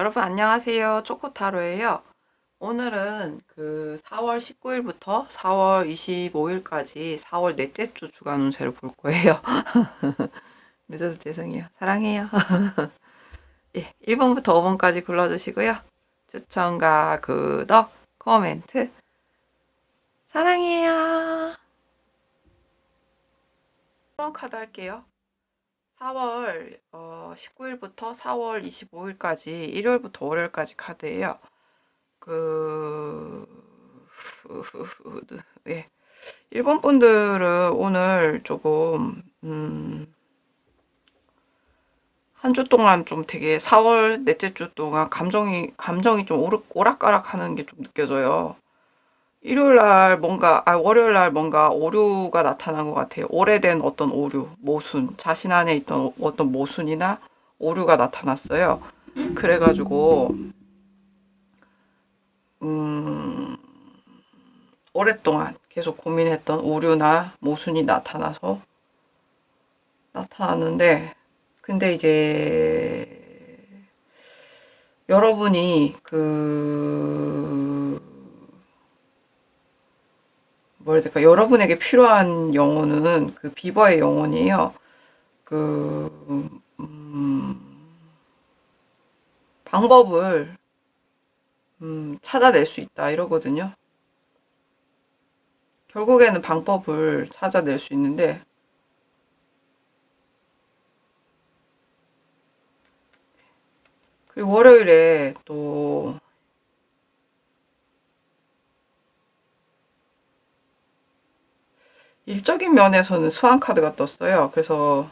여러분 안녕하세요. 초코타로예요. 오늘은 그 4월 19일부터 4월 25일까지 4월 넷째 주 주간 운세를 볼 거예요. 늦어서 죄송해요. 사랑해요. 예, 1번부터 5번까지 골라주시고요. 추천과 구독, 코멘트 사랑해요. 1번 카드 할게요. 4월 19일부터 4월 25일까지 일요일부터 월요일까지 카드예요. 그 예. 일본 분들은 오늘 조금 한 주 동안 좀 되게 4월 넷째 주 동안 감정이 좀 오락가락하는 게 좀 느껴져요. 일요일 날 뭔가 월요일 날 뭔가 오류가 나타난 것 같아요. 오래된 어떤 오류, 모순, 자신 안에 있던 어떤 모순이나 오류가 나타났어요. 그래가지고 음, 오랫동안 계속 고민했던 오류나 모순이 나타났는데, 근데 이제 여러분이 뭐라 해야 될까, 여러분에게 필요한 영혼은 그 비버의 영혼이에요. 그, 방법을, 찾아낼 수 있다, 이러거든요. 결국에는 방법을 찾아낼 수 있는데, 그리고 월요일에 또 일적인 면에서는 수환 카드가 떴어요. 그래서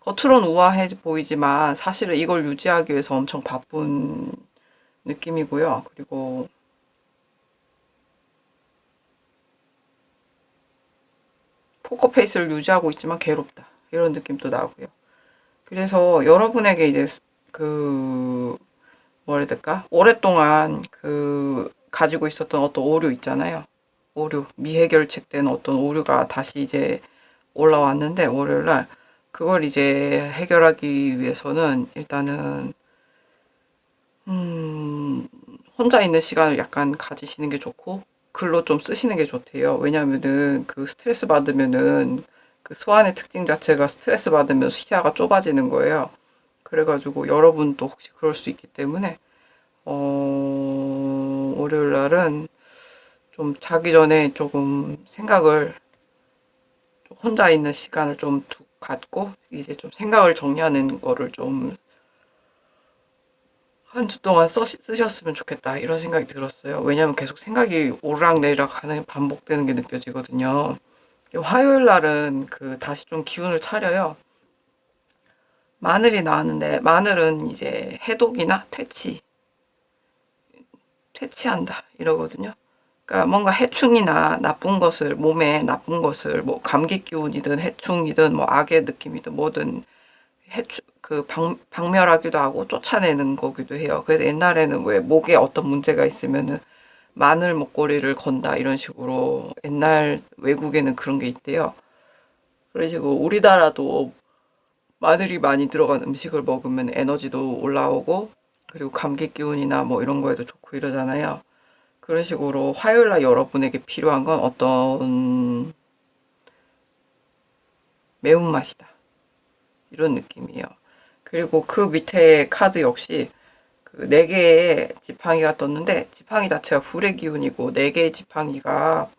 겉으론 우아해 보이지만 사실은 이걸 유지하기 위해서 엄청 바쁜 느낌이고요. 그리고 포커페이스를 유지하고 있지만 괴롭다, 이런 느낌도 나고요. 그래서 여러분에게 이제 그 뭐라 해야 될까? 오랫동안 가지고 있었던 어떤 오류 있잖아요. 오류, 미해결책된 어떤 오류가 다시 이제 올라왔는데, 월요일날 그걸 이제 해결하기 위해서는 일단은 혼자 있는 시간을 약간 가지시는 게 좋고, 글로 좀 쓰시는 게 좋대요. 왜냐면은 그 스트레스 받으면은 그 소환의 특징 자체가 스트레스 받으면 시야가 좁아지는 거예요. 그래가지고 여러분도 혹시 그럴 수 있기 때문에 월요일 날은 좀 자기 전에 조금 생각을, 혼자 있는 시간을 좀 갖고 이제 좀 생각을 정리하는 거를 좀 한 주 동안 쓰셨으면 좋겠다, 이런 생각이 들었어요. 왜냐면 계속 생각이 오르락내리락 하는, 반복되는 게 느껴지거든요. 화요일 날은 다시 좀 기운을 차려요. 마늘이 나왔는데, 마늘은 이제 해독이나 퇴치한다, 이러거든요. 그러니까 뭔가 해충이나 나쁜 것을, 몸에 나쁜 것을, 뭐 감기 기운이든 해충이든 뭐 악의 느낌이든 뭐든 박멸하기도 하고 쫓아내는 거기도 해요. 그래서 옛날에는 왜 목에 어떤 문제가 있으면은 마늘 목걸이를 건다, 이런 식으로 옛날 외국에는 그런 게 있대요. 그런 식으로 우리나라도 마늘이 많이 들어간 음식을 먹으면 에너지도 올라오고, 그리고 감기 기운이나 뭐 이런 거에도 좋고 이러잖아요. 그런 식으로 화요일날 여러분에게 필요한 건 어떤 매운맛이다, 이런 느낌이에요. 그리고 그 밑에 카드 역시 그 4개의 지팡이가 떴는데, 지팡이 자체가 불의 기운이고 4개의 지팡이가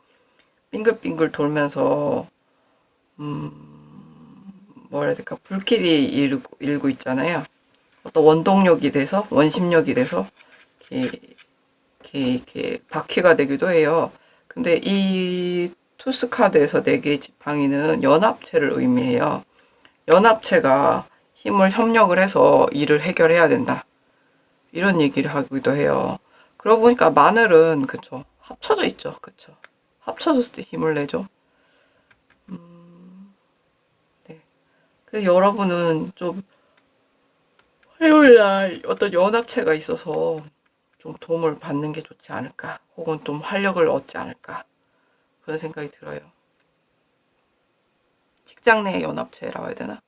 빙글빙글 돌면서 뭐라 해야 될까, 불길이 일고 있잖아요. 어떤 원동력이 돼서, 원심력이 돼서 이렇게, 이렇게 바퀴가 되기도 해요. 근데 이 투스 카드에서 4개의 지팡이는 연합체를 의미해요. 연합체가 힘을 협력을 해서 일을 해결해야 된다, 이런 얘기를 하기도 해요. 그러고 보니까 마늘은, 그쵸, 합쳐져 있죠. 그쵸, 합쳐졌을 때 힘을 내죠. 네. 그래서 여러분은 좀 화요일 날 어떤 연합체가 있어서 좀 도움을 받는 게 좋지 않을까, 혹은 좀 활력을 얻지 않을까, 그런 생각이 들어요. 직장 내 연합체라고 해야 되나?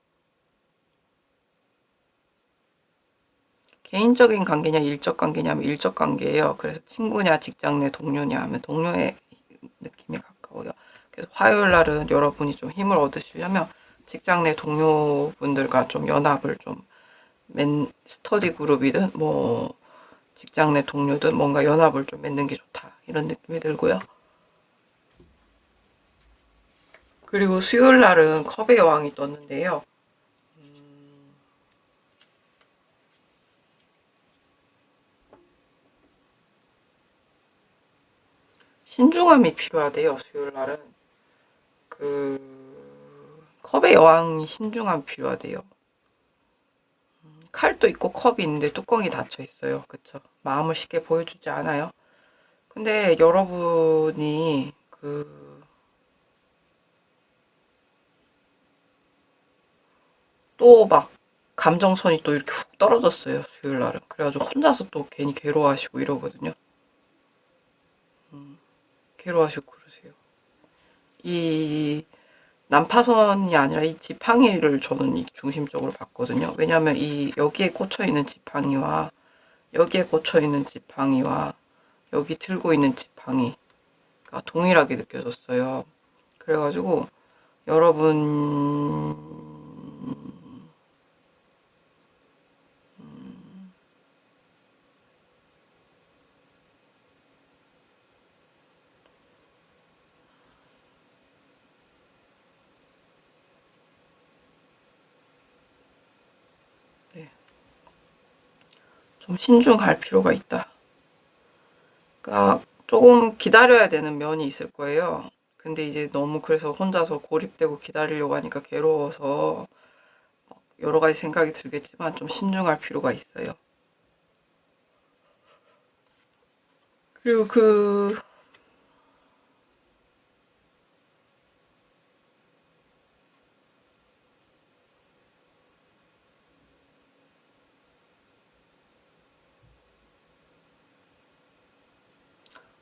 개인적인 관계냐 일적 관계냐면 일적 관계예요. 그래서 친구냐 직장 내 동료냐 하면 동료의 느낌이 가까워요. 그래서 화요일 날은 여러분이 좀 힘을 얻으시려면 직장 내 동료분들과 좀 연합을 좀 스터디 그룹이든 뭐 직장 내 동료든 뭔가 연합을 좀 맺는 게 좋다 이런 느낌이 들고요. 그리고 수요일 날은 컵의 여왕이 떴는데요. 신중함이 필요하대요. 수요일 날은 컵의 여왕이 신중함이 필요하대요. 칼도 있고 컵이 있는데 뚜껑이 닫혀 있어요. 그쵸? 마음을 쉽게 보여주지 않아요. 근데 여러분이 또 막 감정선이 또 이렇게 훅 떨어졌어요. 수요일 날은. 그래가지고 혼자서 또 괜히 괴로워하시고 이러거든요. 괴로워하시고 그러세요. 이 난파선이 아니라 이 지팡이를 저는 중심적으로 봤거든요. 왜냐하면 이 여기에 꽂혀 있는 지팡이와 여기에 꽂혀 있는 지팡이와 여기 들고 있는 지팡이가 동일하게 느껴졌어요. 그래가지고 여러분 네, 좀 신중할 필요가 있다. 그러니까 조금 기다려야 되는 면이 있을 거예요. 근데 이제 너무 그래서 혼자서 고립되고 기다리려고 하니까 괴로워서 여러 가지 생각이 들겠지만 좀 신중할 필요가 있어요. 그리고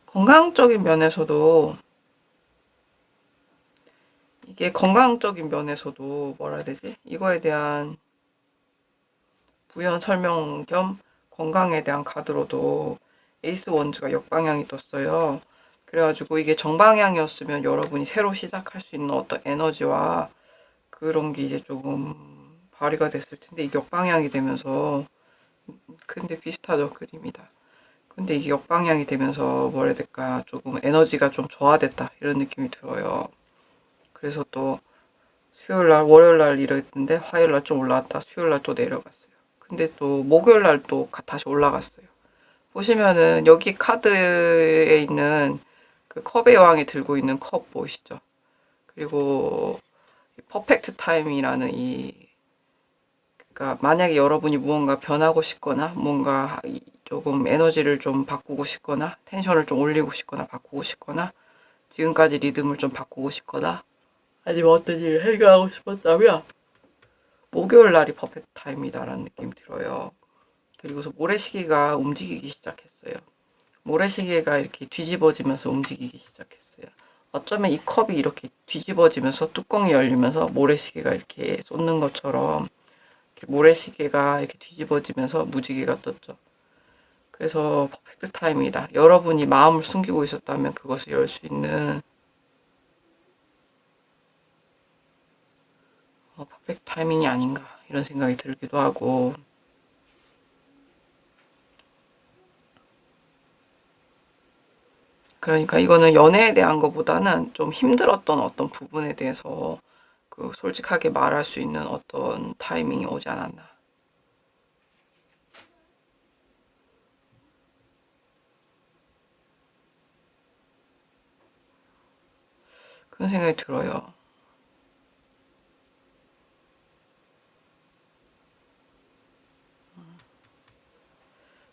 건강적인 면에서도 이게 건강적인 면에서도 뭐라 해야 되지? 이거에 대한 부연 설명 겸 건강에 대한 카드로도 에이스 원즈가 역방향이 떴어요. 그래가지고 이게 정방향이었으면 여러분이 새로 시작할 수 있는 어떤 에너지와 그런 게 이제 조금 발휘가 됐을 텐데 이게 역방향이 되면서 근데 비슷하죠 그림이 다. 근데 이게 역방향이 되면서 뭐라 해야 될까 조금 에너지가 좀 저하됐다 이런 느낌이 들어요. 그래서 또 수요일 날, 월요일 날 이랬는데 화요일 날 좀 올라왔다. 수요일 날 또 내려갔어요. 근데 또 목요일 날 또 다시 올라갔어요. 보시면은 여기 카드에 있는 그 컵의 여왕이 들고 있는 컵 보이시죠? 그리고 퍼펙트 타임이라는 그러니까 만약에 여러분이 무언가 변하고 싶거나 뭔가 조금 에너지를 좀 바꾸고 싶거나 텐션을 좀 올리고 싶거나 바꾸고 싶거나 지금까지 리듬을 좀 바꾸고 싶거나 아니면 어떤 일을 해결하고 싶었다면 목요일 날이 퍼펙트 타임이다라는 느낌이 들어요. 그리고서 모래시계가 움직이기 시작했어요. 모래시계가 이렇게 뒤집어지면서 움직이기 시작했어요. 어쩌면 이 컵이 이렇게 뒤집어지면서 뚜껑이 열리면서 모래시계가 이렇게 쏟는 것처럼 이렇게 모래시계가 이렇게 뒤집어지면서 무지개가 떴죠. 그래서 퍼펙트 타임이다. 여러분이 마음을 숨기고 있었다면 그것을 열 수 있는 퍼펙트 타이밍이 아닌가 이런 생각이 들기도 하고 그러니까 이거는 연애에 대한 것보다는 좀 힘들었던 어떤 부분에 대해서 솔직하게 말할 수 있는 어떤 타이밍이 오지 않았나. 그런 생각이 들어요.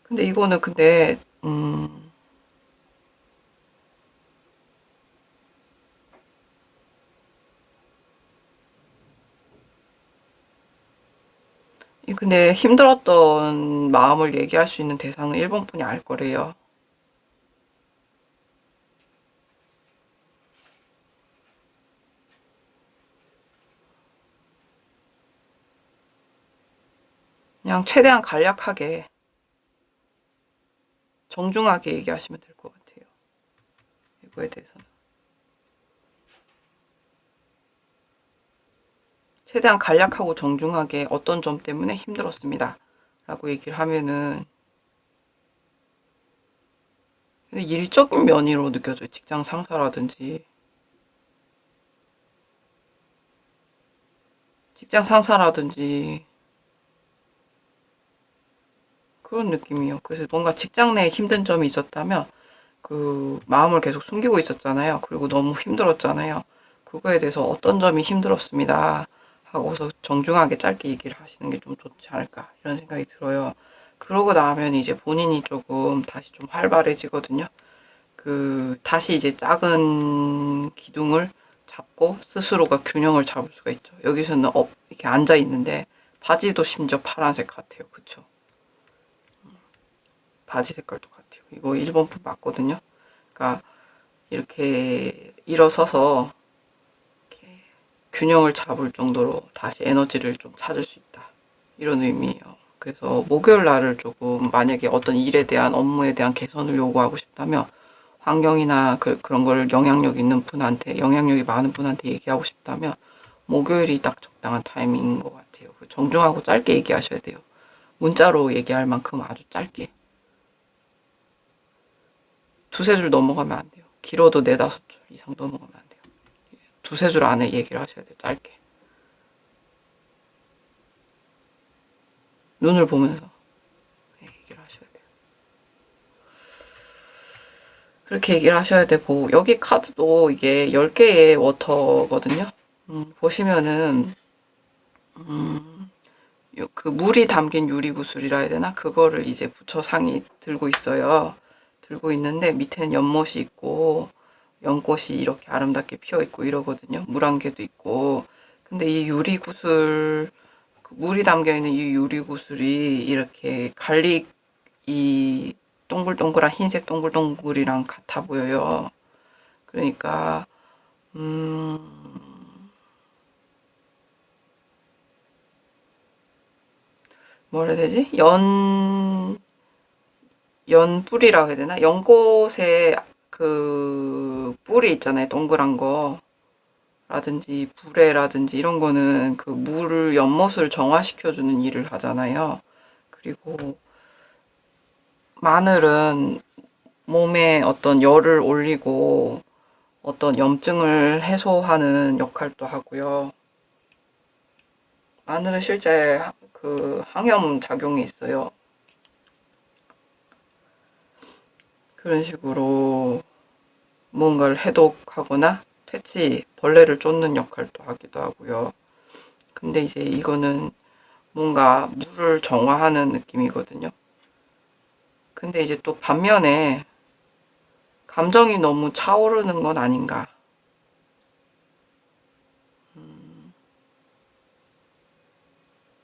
근데 이거는 근데, 근데 힘들었던 마음을 얘기할 수 있는 대상은 일본분이 알 거래요. 그냥 최대한 간략하게 정중하게 얘기하시면 될 것 같아요. 이거에 대해서는. 최대한 간략하고 정중하게 어떤 점 때문에 힘들었습니다. 라고 얘기를 하면은 일적인 면으로 느껴져요. 직장 상사라든지. 그런 느낌이에요. 그래서 뭔가 직장 내에 힘든 점이 있었다면 그 마음을 계속 숨기고 있었잖아요. 그리고 너무 힘들었잖아요. 그거에 대해서 어떤 점이 힘들었습니다. 하고서 정중하게 짧게 얘기를 하시는 게 좀 좋지 않을까 이런 생각이 들어요. 그러고 나면 이제 본인이 조금 다시 좀 활발해지거든요. 다시 이제 작은 기둥을 잡고 스스로가 균형을 잡을 수가 있죠. 여기서는 이렇게 앉아 있는데 바지도 심지어 파란색 같아요. 그쵸? 바지 색깔도 같아요. 이거 일본품 맞거든요. 그러니까 이렇게 일어서서 이렇게 균형을 잡을 정도로 다시 에너지를 좀 찾을 수 있다. 이런 의미예요. 그래서 목요일 날을 조금 만약에 어떤 일에 대한 업무에 대한 개선을 요구하고 싶다면 환경이나 그런 걸 영향력 있는 분한테, 영향력이 많은 분한테 얘기하고 싶다면 목요일이 딱 적당한 타이밍인 것 같아요. 정중하고 짧게 얘기하셔야 돼요. 문자로 얘기할 만큼 아주 짧게. 두세 줄 넘어가면 안 돼요. 길어도 네다섯 줄 이상 넘어가면 안 돼요. 두세 줄 안에 얘기를 하셔야 돼요. 짧게. 눈을 보면서 얘기를 하셔야 돼요. 그렇게 얘기를 하셔야 되고 여기 카드도 이게 10개의 워터거든요. 보시면은 그 물이 담긴 유리구슬이라 해야 되나? 그거를 이제 부처상이 들고 있어요. 들고 있는데 밑에는 연못이 있고 연꽃이 이렇게 아름답게 피어 있고 이러거든요. 물안개도 있고. 근데 이 유리구슬, 물이 담겨 있는 이 유리구슬이 이렇게 이 동글동글한 흰색 동글동글이랑 같아 보여요. 그러니까 뭐라 해야 되지? 연뿌리라고 해야 되나? 연꽃에 그 뿌리 있잖아요. 동그란 거. 라든지 불에라든지 이런 거는 그 물을 연못을 정화시켜주는 일을 하잖아요. 그리고 마늘은 몸에 어떤 열을 올리고 어떤 염증을 해소하는 역할도 하고요. 마늘은 실제 그 항염 작용이 있어요. 그런 식으로 무언가를 해독하거나 벌레를 쫓는 역할도 하기도 하고요. 근데 이제 이거는 뭔가 물을 정화하는 느낌이거든요. 근데 이제 또 반면에 감정이 너무 차오르는 건 아닌가.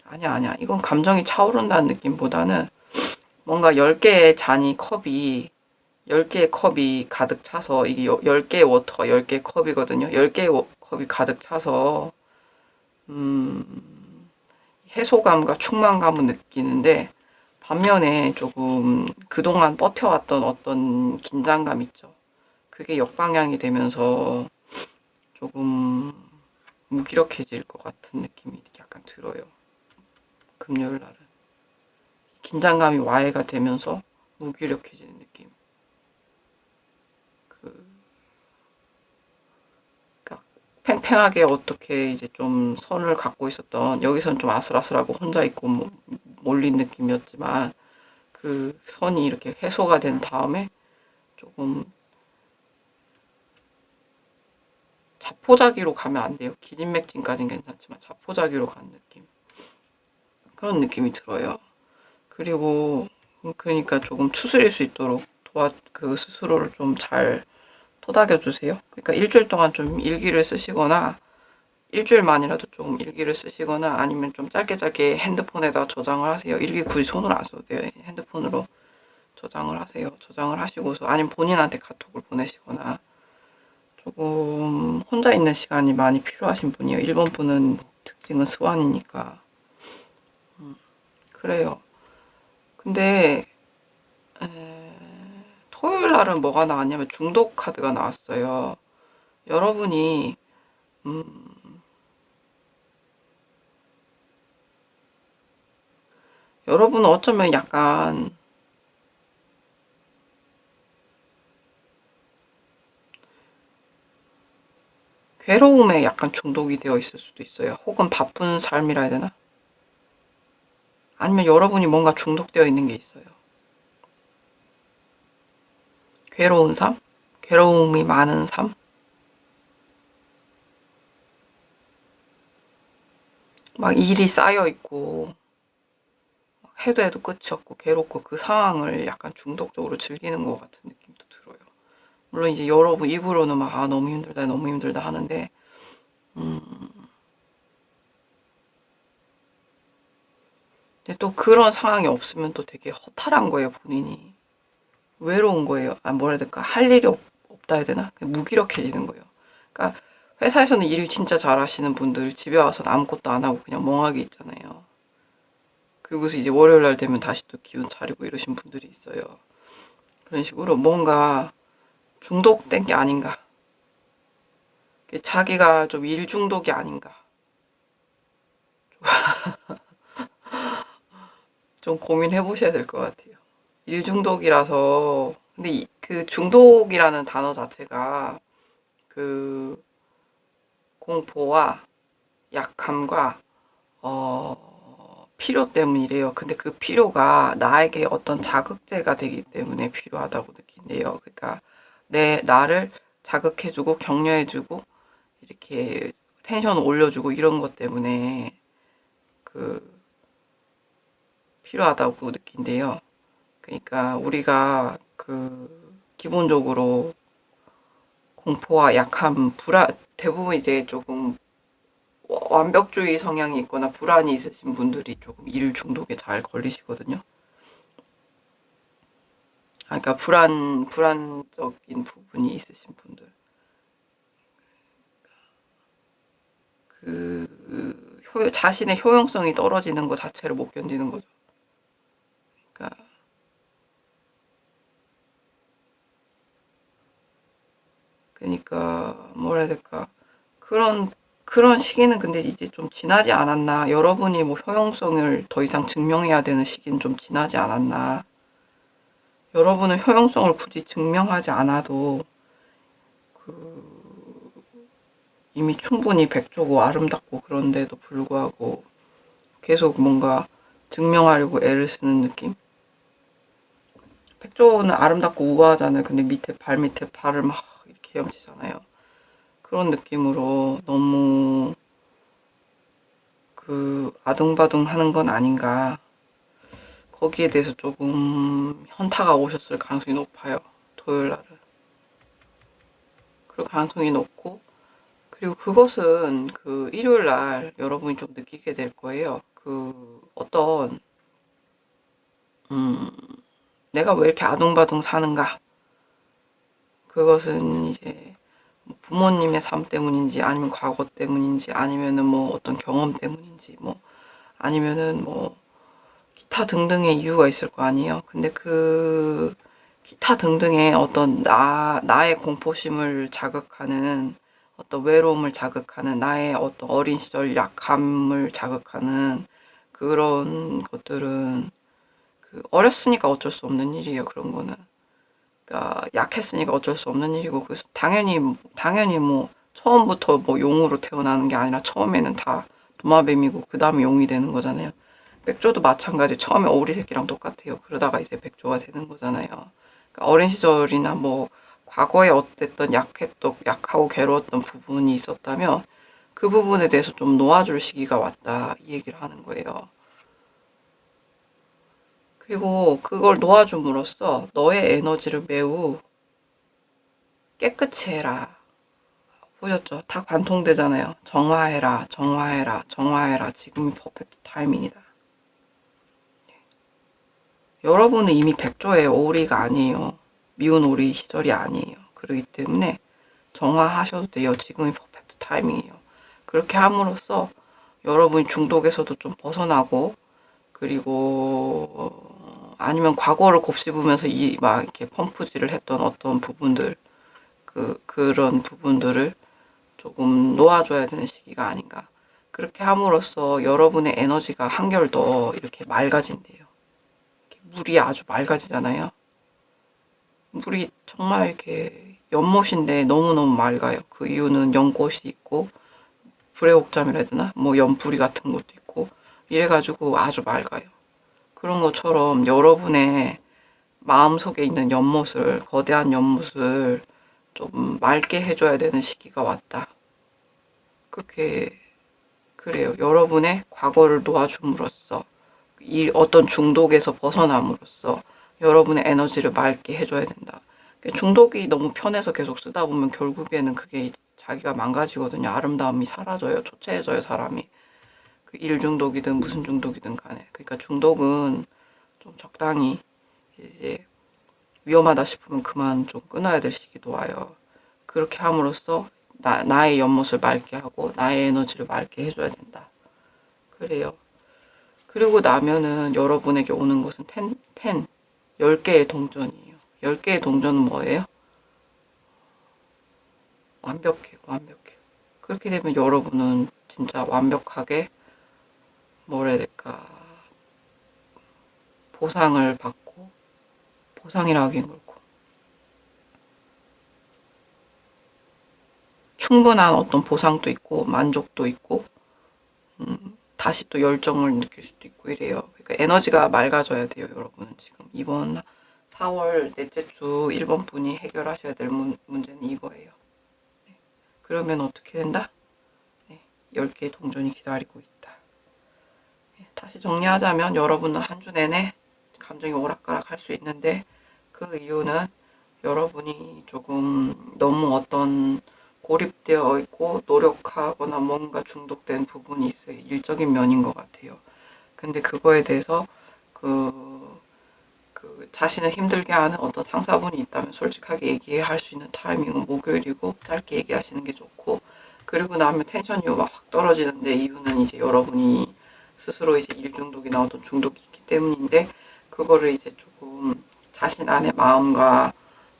아니야. 이건 감정이 차오른다는 느낌보다는 뭔가 10개의 컵이 가득 차서 이게 10개의 워터가 10개의 컵이거든요. 10개의 컵이 가득 차서 해소감과 충만감을 느끼는데 반면에 조금 그동안 버텨왔던 어떤 긴장감 있죠. 그게 역방향이 되면서 조금 무기력해질 것 같은 느낌이 약간 들어요. 금요일 날은. 긴장감이 와해가 되면서 무기력해지는 느낌. 그, 그러니까 팽팽하게 어떻게 이제 좀 선을 갖고 있었던, 여기선 좀 아슬아슬하고 혼자 있고 몰린 느낌이었지만, 그 선이 이렇게 해소가 된 다음에 조금 자포자기로 가면 안 돼요. 기진맥진까지는 괜찮지만 자포자기로 가는 느낌. 그런 느낌이 들어요. 그리고 그러니까 조금 추스릴 수 있도록 그 스스로를 좀 잘 토닥여 주세요. 그러니까 일주일 동안 좀 일기를 쓰시거나 일주일만이라도 좀 일기를 쓰시거나 아니면 좀 짧게 핸드폰에다 저장을 하세요. 일기 굳이 손으로 안 써도 돼요. 핸드폰으로 저장을 하세요. 저장을 하시고서 아니면 본인한테 카톡을 보내시거나 조금 혼자 있는 시간이 많이 필요하신 분이에요. 일본 분은 특징은 스완이니까. 그래요. 근데 토요일 날은 뭐가 나왔냐면 중독 카드가 나왔어요. 여러분이 여러분은 어쩌면 약간 괴로움에 약간 중독이 되어 있을 수도 있어요. 혹은 바쁜 삶이라 해야 되나? 아니면 여러분이 뭔가 중독되어 있는 게 있어요. 괴로운 삶? 괴로움이 많은 삶? 막 일이 쌓여 있고 해도 해도 끝이 없고 괴롭고 그 상황을 약간 중독적으로 즐기는 것 같은 느낌도 들어요. 물론 이제 여러분 입으로는 막 아 너무 힘들다 너무 힘들다 하는데 근데 또 그런 상황이 없으면 또 되게 허탈한 거예요 본인이. 외로운 거예요. 아 뭐라 해야 될까 할 일이 없다 해야 되나 그냥 무기력해지는 거예요. 그러니까 회사에서는 일 진짜 잘하시는 분들 집에 와서는 아무것도 안 하고 그냥 멍하게 있잖아요. 그리고서 이제 월요일 날 되면 다시 또 기운 차리고 이러신 분들이 있어요. 그런 식으로 뭔가 중독된 게 아닌가. 자기가 좀 일 중독이 아닌가. 좀 고민해 보셔야 될 것 같아요. 일 중독이라서 근데 그 중독이라는 단어 자체가 그 공포와 약함과 필요 때문이래요. 근데 그 필요가 나에게 어떤 자극제가 되기 때문에 필요하다고 느낀대요. 그러니까 내 나를 자극해주고 격려해주고 이렇게 텐션을 올려주고 이런 것 때문에 그 필요하다고 느낀대요. 그러니까 우리가 그 기본적으로 공포와 약함, 불안, 대부분 이제 조금 완벽주의 성향이 있거나 불안이 있으신 분들이 조금 일 중독에 잘 걸리시거든요. 그러니까 불안적인 부분이 있으신 분들. 자신의 효용성이 떨어지는 것 자체를 못 견디는 거죠. 그러니까, 뭐라 해야 될까. 그런 시기는 근데 이제 좀 지나지 않았나. 여러분이 뭐 효용성을 더 이상 증명해야 되는 시기는 좀 지나지 않았나. 여러분은 효용성을 굳이 증명하지 않아도 이미 충분히 백조고 아름답고 그런데도 불구하고 계속 뭔가 증명하려고 애를 쓰는 느낌? 백조는 아름답고 우아하잖아요. 근데 발 밑에 발을 막 이렇게 헤엄치잖아요. 그런 느낌으로 너무 아둥바둥 하는 건 아닌가. 거기에 대해서 조금 현타가 오셨을 가능성이 높아요. 토요일 날은. 그럴 가능성이 높고, 그리고 그것은 그 일요일 날 여러분이 좀 느끼게 될 거예요. 음, 내가 왜 이렇게 아둥바둥 사는가. 그것은 이제 뭐 부모님의 삶 때문인지 아니면 과거 때문인지 아니면은 뭐 어떤 경험 때문인지 뭐 아니면은 뭐 기타 등등의 이유가 있을 거 아니에요. 근데 그 기타 등등의 어떤 나의 공포심을 자극하는 어떤 외로움을 자극하는 나의 어떤 어린 시절 약함을 자극하는 그런 것들은 어렸으니까 어쩔 수 없는 일이에요. 그런 거는. 그러니까 약했으니까 어쩔 수 없는 일이고 그래서 당연히 뭐 처음부터 뭐 용으로 태어나는 게 아니라 처음에는 다 도마뱀이고 그 다음에 용이 되는 거잖아요. 백조도 마찬가지 처음에 오리 새끼랑 똑같아요. 그러다가 이제 백조가 되는 거잖아요. 그러니까 어린 시절이나 뭐 과거에 어땠던 약하고 괴로웠던 부분이 있었다면 그 부분에 대해서 좀 놓아줄 시기가 왔다 이 얘기를 하는 거예요. 그리고 그걸 놓아줌으로써 너의 에너지를 매우 깨끗이 해라. 보셨죠? 다 관통되잖아요. 정화해라, 정화해라, 정화해라. 지금이 퍼펙트 타이밍이다. 여러분은 이미 백조의 오리가 아니에요. 미운 오리 시절이 아니에요. 그렇기 때문에 정화하셔도 돼요. 지금이 퍼펙트 타이밍이에요. 그렇게 함으로써 여러분이 중독에서도 좀 벗어나고 그리고 아니면 과거를 곱씹으면서 막 이렇게 펌프질을 했던 어떤 부분들, 그런 부분들을 조금 놓아줘야 되는 시기가 아닌가. 그렇게 함으로써 여러분의 에너지가 한결 더 이렇게 맑아진대요. 이렇게 물이 아주 맑아지잖아요. 물이 정말 이렇게 연못인데 너무너무 맑아요. 그 이유는 연꽃이 있고 불의옥잠이라 해야 되나? 뭐 연뿌리 같은 것도 있고 이래가지고 아주 맑아요. 그런 것처럼 여러분의 마음속에 있는 연못을, 거대한 연못을 좀 맑게 해줘야 되는 시기가 왔다. 그렇게 그래요. 여러분의 과거를 놓아줌으로써 어떤 중독에서 벗어남으로써 여러분의 에너지를 맑게 해줘야 된다. 중독이 너무 편해서 계속 쓰다 보면 결국에는 그게 자기가 망가지거든요. 아름다움이 사라져요. 초췌해져요, 사람이. 그 일 중독이든 무슨 중독이든 간에. 그러니까 중독은 좀 적당히 이제 위험하다 싶으면 그만 좀 끊어야 될 시기도 와요. 그렇게 함으로써 나의 연못을 맑게 하고 나의 에너지를 맑게 해줘야 된다. 그래요. 그리고 나면은 여러분에게 오는 것은 10개의 동전이에요. 10개의 동전은 뭐예요? 완벽해요, 완벽해요. 그렇게 되면 여러분은 진짜 완벽하게, 뭐라 해야 될까, 보상을 받고, 보상이라 하긴 그렇고, 충분한 어떤 보상도 있고, 만족도 있고, 다시 또 열정을 느낄 수도 있고 이래요. 그러니까 에너지가 맑아져야 돼요, 여러분은 지금. 이번 4월 넷째 주 1번 분이 해결하셔야 될 문제는 이거예요. 그러면 어떻게 된다? 10개의 동전이 기다리고 있다. 다시 정리하자면 여러분은 한 주 내내 감정이 오락가락 할 수 있는데 그 이유는 여러분이 조금 너무 어떤 고립되어 있고 노력하거나 뭔가 중독된 부분이 있어요. 일적인 면인 것 같아요. 근데 그거에 대해서 자신을 힘들게 하는 어떤 상사분이 있다면 솔직하게 얘기할 수 있는 타이밍은 목요일이고 짧게 얘기하시는 게 좋고, 그리고 나면 텐션이 확 떨어지는데 이유는 이제 여러분이 스스로 이제 일 중독이나 어떤 중독이 있기 때문인데, 그거를 이제 조금 자신 안의 마음과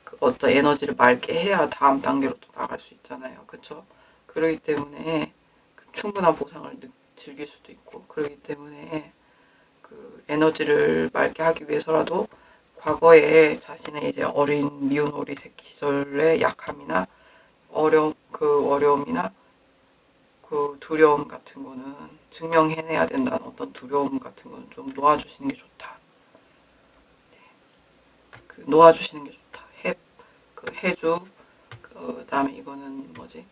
그 어떤 에너지를 맑게 해야 다음 단계로 또 나갈 수 있잖아요. 그쵸? 그러기 때문에 충분한 보상을 즐길 수도 있고, 그러기 때문에 그 에너지를 맑게 하기 위해서라도 과거에 자신의 이제 어린 미운 오리 새끼 시절의 약함이나 어려움이나 그 두려움 같은 거는 증명해내야 된다는 어떤 두려움 같은 거는 좀 놓아주시는 게 좋다. 그 놓아주시는 게 좋다. 해주, 그 다음에 이거는 뭐지?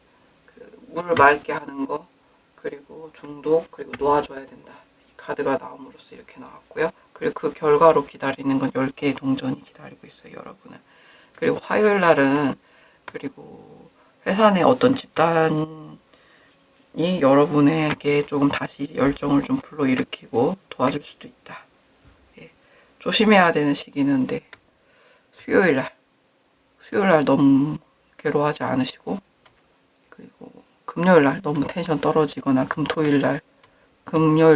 그 물을 맑게 하는 거, 그리고 중독, 그리고 놓아줘야 된다. 이 카드가 나옴으로써 이렇게 나왔고요. 그리고 그 결과로 기다리는 건 10개의 동전이 기다리고 있어요, 여러분은. 그리고 화요일 날은, 그리고 회사 내 어떤 집단이 여러분에게 조금 다시 열정을 좀 불러일으키고 도와줄 수도 있다. 예. 조심해야 되는 시기는데, 수요일 날 너무 괴로워하지 않으시고, 그리고 금요일 날 너무 텐션 떨어지거나 금요일,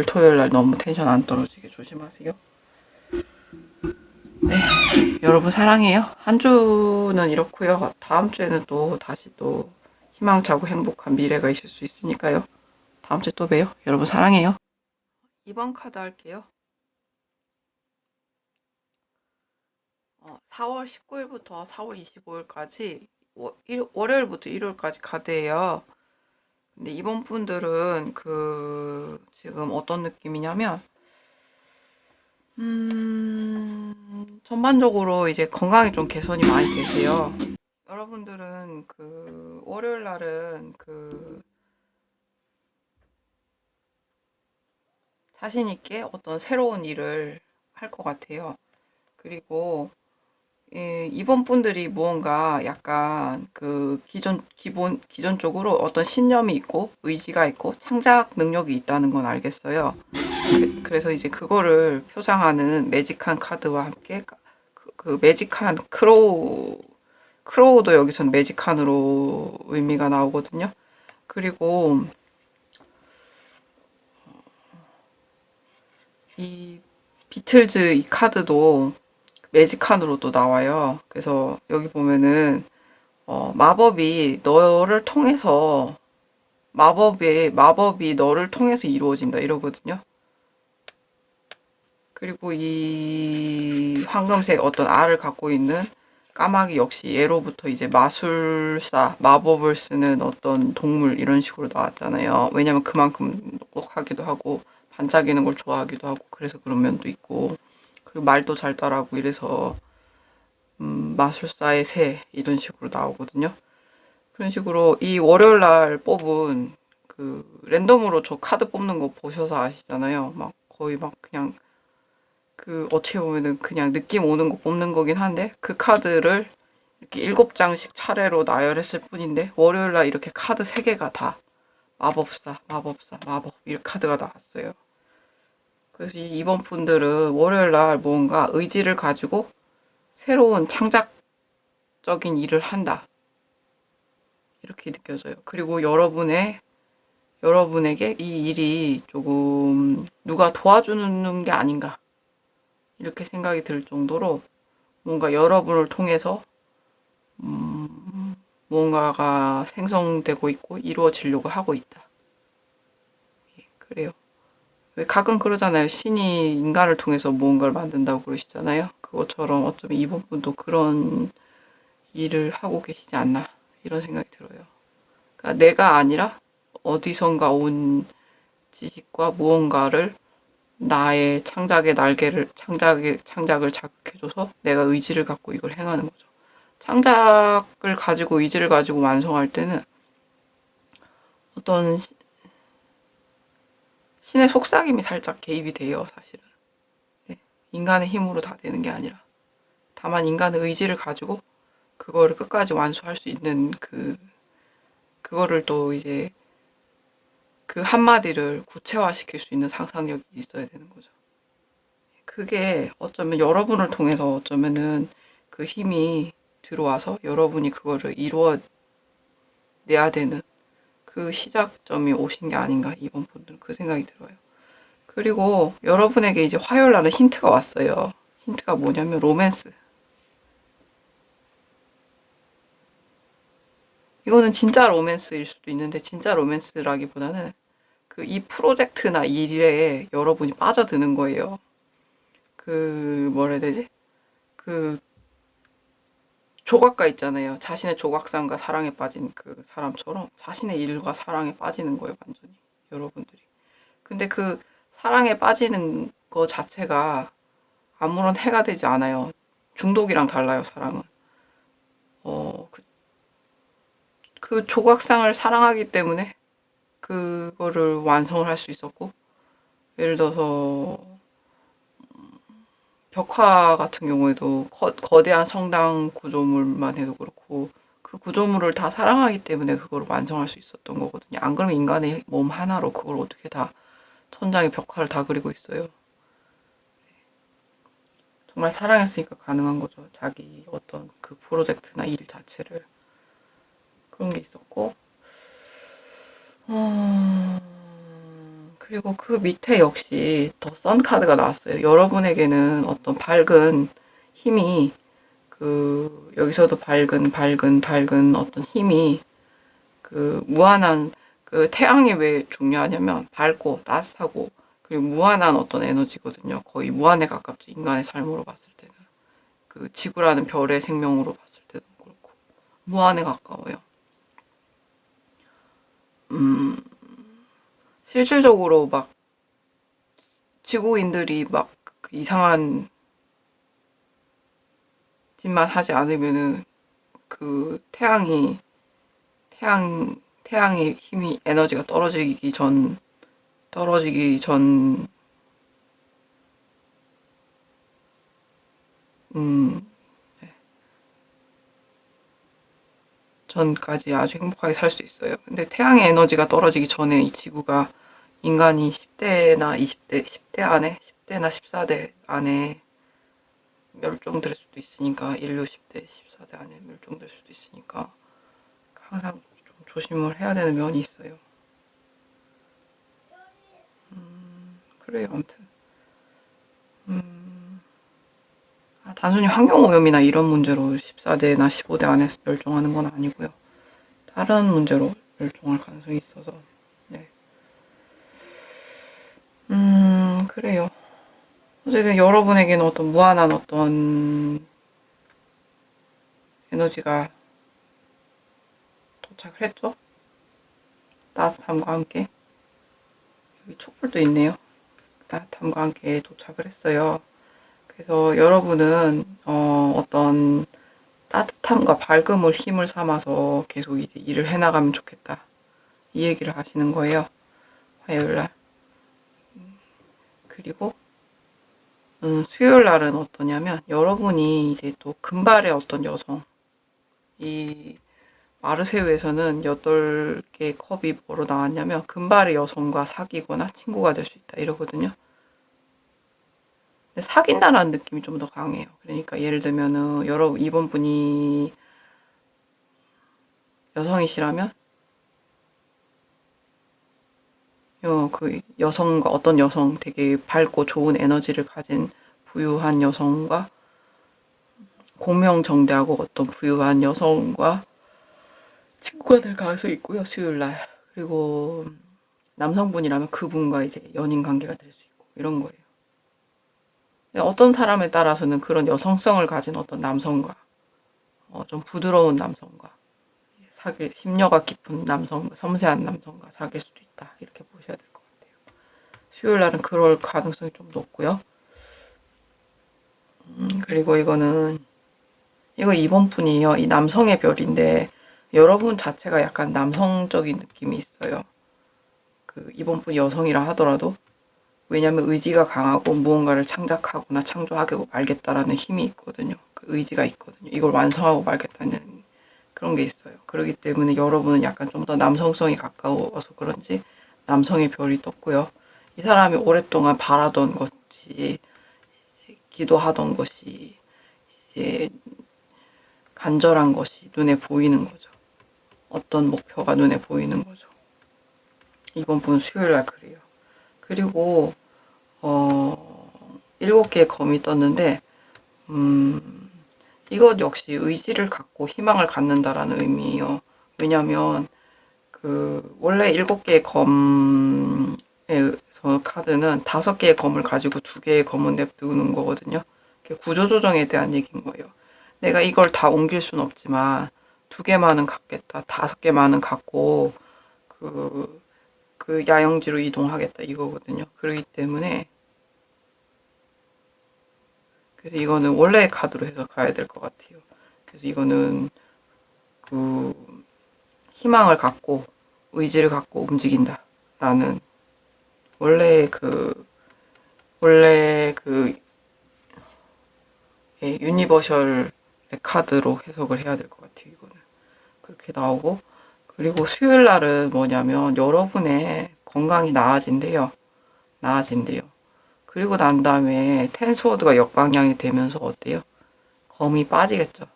토요일 날 너무 텐션 안 떨어지게 조심하세요. 네, 여러분 사랑해요. 한 주는 이렇고요. 다음 주에는 또 다시 또 희망차고 행복한 미래가 있을 수 있으니까요. 다음 주에 또 봬요. 여러분 사랑해요. 2번 카드 할게요. 4월 19일부터 4월 25일까지 월요일부터 일요일까지 카드예요. 근데 이번 분들은 지금 어떤 느낌이냐면 전반적으로 이제 건강이 좀 개선이 많이 되세요. 여러분들은 월요일 날은 자신 있게 어떤 새로운 일을 할 것 같아요. 그리고 이번 분들이 무언가 약간 기존적으로 어떤 신념이 있고 의지가 있고 창작 능력이 있다는 건 알겠어요. 그래서 이제 그거를 표상하는 매직한 카드와 함께 그 매직한 크로우도 여기서는 매직한으로 의미가 나오거든요. 그리고 이 비틀즈 이 카드도 매직 칸으로도 나와요. 그래서 여기 보면은 마법이 너를 통해서 마법이 너를 통해서 이루어진다 이러거든요. 그리고 이 황금색 어떤 알을 갖고 있는 까마귀 역시 얘로부터 이제 마술사, 마법을 쓰는 어떤 동물 이런 식으로 나왔잖아요. 왜냐면 그만큼 똑똑하기도 하고 반짝이는 걸 좋아하기도 하고 그래서 그런 면도 있고 그리고 말도 잘 따라하고 이래서 마술사의 새 이런 식으로 나오거든요. 그런 식으로 이 월요일 날 뽑은 그 랜덤으로 저 카드 뽑는 거 보셔서 아시잖아요. 막 거의 막 그냥 그 어떻게 보면은 그냥 느낌 오는 거 뽑는 거긴 한데 그 카드를 이렇게 7장씩 차례로 나열했을 뿐인데 월요일 날 이렇게 카드 3개가 다 마법사, 마법사, 마법 이렇게 카드가 나왔어요. 그래서 이번 분들은 월요일 날 뭔가 의지를 가지고 새로운 창작적인 일을 한다. 이렇게 느껴져요. 그리고 여러분에게 이 일이 조금 누가 도와주는 게 아닌가. 이렇게 생각이 들 정도로 뭔가 여러분을 통해서 무언가가 생성되고 있고 이루어지려고 하고 있다. 예, 그래요. 왜 가끔 그러잖아요. 신이 인간을 통해서 무언가를 만든다고 그러시잖아요. 그것처럼 어쩌면 이번 분도 그런 일을 하고 계시지 않나 이런 생각이 들어요. 그러니까 내가 아니라 어디선가 온 지식과 무언가를 나의 창작의 날개를 창작을 자극해줘서 내가 의지를 갖고 이걸 행하는 거죠. 창작을 가지고 의지를 가지고 완성할 때는 어떤 신의 속삭임이 살짝 개입이 돼요, 사실은. 네, 인간의 힘으로 다 되는 게 아니라 다만 인간의 의지를 가지고 그거를 끝까지 완수할 수 있는 그거를 또 이제 그 한마디를 구체화시킬 수 있는 상상력이 있어야 되는 거죠. 그게 어쩌면 여러분을 통해서 어쩌면은 그 힘이 들어와서 여러분이 그거를 이루어내야 되는 그 시작점이 오신 게 아닌가 이번 분들은 그 생각이 들어요. 그리고 여러분에게 이제 화요일 날은 힌트가 왔어요. 힌트가 뭐냐면 로맨스. 이거는 진짜 로맨스일 수도 있는데 진짜 로맨스라기보다는 그 이 프로젝트나 이 일에 여러분이 빠져드는 거예요. 그 뭐라 해야 되지? 그 조각가 있잖아요. 자신의 조각상과 사랑에 빠진 그 사람처럼 자신의 일과 사랑에 빠지는 거예요, 완전히. 여러분들이. 근데 그 사랑에 빠지는 거 자체가 아무런 해가 되지 않아요. 중독이랑 달라요, 사랑은. 그 조각상을 사랑하기 때문에 그거를 완성을 할 수 있었고, 예를 들어서 벽화 같은 경우에도 거대한 성당 구조물만 해도 그렇고 그 구조물을 다 사랑하기 때문에 그걸 완성할 수 있었던 거거든요. 안 그러면 인간의 몸 하나로 그걸 어떻게 다 천장에 벽화를 다 그리고 있어요. 정말 사랑했으니까 가능한 거죠. 자기 어떤 그 프로젝트나 일 자체를. 그런 게 있었고 그리고 그 밑에 역시 더 선 카드가 나왔어요. 여러분에게는 어떤 밝은 힘이 여기서도 밝은 어떤 힘이 무한한 태양이 왜 중요하냐면 밝고 따뜻하고 그리고 무한한 어떤 에너지거든요. 거의 무한에 가깝죠. 인간의 삶으로 봤을 때는. 지구라는 별의 생명으로 봤을 때도 그렇고. 무한에 가까워요. 실질적으로 막 지구인들이 막 이상한 짓만 하지 않으면은 태양의 힘이 에너지가 떨어지기 음, 전까지 아주 행복하게 살 수 있어요. 근데 태양의 에너지가 떨어지기 전에 이 지구가 인간이 10대나 20대, 10대 안에, 10대나 14대 안에 멸종될 수도 있으니까, 인류 10대, 14대 안에 멸종될 수도 있으니까, 항상 좀 조심을 해야 되는 면이 있어요. 그래요, 아무튼. 단순히 환경오염이나 이런 문제로 14대나 15대 안에서 멸종하는 건 아니고요. 다른 문제로 멸종할 가능성이 있어서. 네. 그래요. 어쨌든 여러분에게는 어떤 무한한 어떤 에너지가 도착을 했죠? 따뜻함과 함께. 여기 촛불도 있네요. 따뜻함과 함께 도착을 했어요. 그래서 여러분은 어떤 따뜻함과 밝음을 힘을 삼아서 계속 이제 일을 해나가면 좋겠다. 이 얘기를 하시는 거예요. 화요일날. 그리고 수요일날은 어떠냐면 여러분이 이제 또 금발의 어떤 여성, 이 마르세유에서는 8개의 컵이 뭐로 나왔냐면 금발의 여성과 사귀거나 친구가 될 수 있다 이러거든요. 근데 사귄다라는 느낌이 좀 더 강해요. 그러니까 예를 들면은 이번 분이 여성이시라면 그 여성과 어떤 여성 되게 밝고 좋은 에너지를 가진 부유한 여성과 공명정대하고 어떤 부유한 여성과 친구가 될 가능성이 있고요. 수요일날. 그리고 남성분이라면 그분과 이제 연인 관계가 될 수 있고 이런 거예요. 근데 어떤 사람에 따라서는 그런 여성성을 가진 어떤 남성과 좀 부드러운 남성과 심려가 깊은 남성, 섬세한 남성과 사귈 수도 있다. 이렇게 보셔야 될 것 같아요. 수요일 날은 그럴 가능성이 좀 높고요. 그리고 이거 이번 분이에요. 이 남성의 별인데 여러분 자체가 약간 남성적인 느낌이 있어요. 이번 분 여성이라 하더라도 왜냐면 의지가 강하고 무언가를 창작하거나 창조하고 말겠다라는 힘이 있거든요. 그 의지가 있거든요. 이걸 완성하고 말겠다는 그런 게 있어요. 그렇기 때문에 여러분은 약간 좀 더 남성성이 가까워서 그런지 남성의 별이 떴고요. 이 사람이 오랫동안 바라던 것이 이제 기도하던 것이 이제 간절한 것이 눈에 보이는 거죠. 어떤 목표가 눈에 보이는 거죠. 이번 분 수요일 날 그래요. 그리고 7개의 검이 떴는데 이것 역시 의지를 갖고 희망을 갖는다라는 의미예요. 왜냐면 원래 7개의 검에서 카드는 5개의 검을 가지고 2개의 검은 냅두는 거거든요. 구조조정에 대한 얘기인 거예요. 내가 이걸 다 옮길 순 없지만 2개만은 갖겠다. 5개만은 갖고 그 야영지로 이동하겠다 이거거든요. 그렇기 때문에 그래서 이거는 원래의 카드로 해서 가야 될 것 같아요. 그래서 이거는 희망을 갖고 의지를 갖고 움직인다라는 원래 유니버셜의 카드로 해석을 해야 될 것 같아요. 이거는 그렇게 나오고 그리고 수요일 날은 뭐냐면 여러분의 건강이 나아진대요. 그리고 난 다음에 텐스워드가 역방향이 되면서 어때요? 검이 빠지겠죠.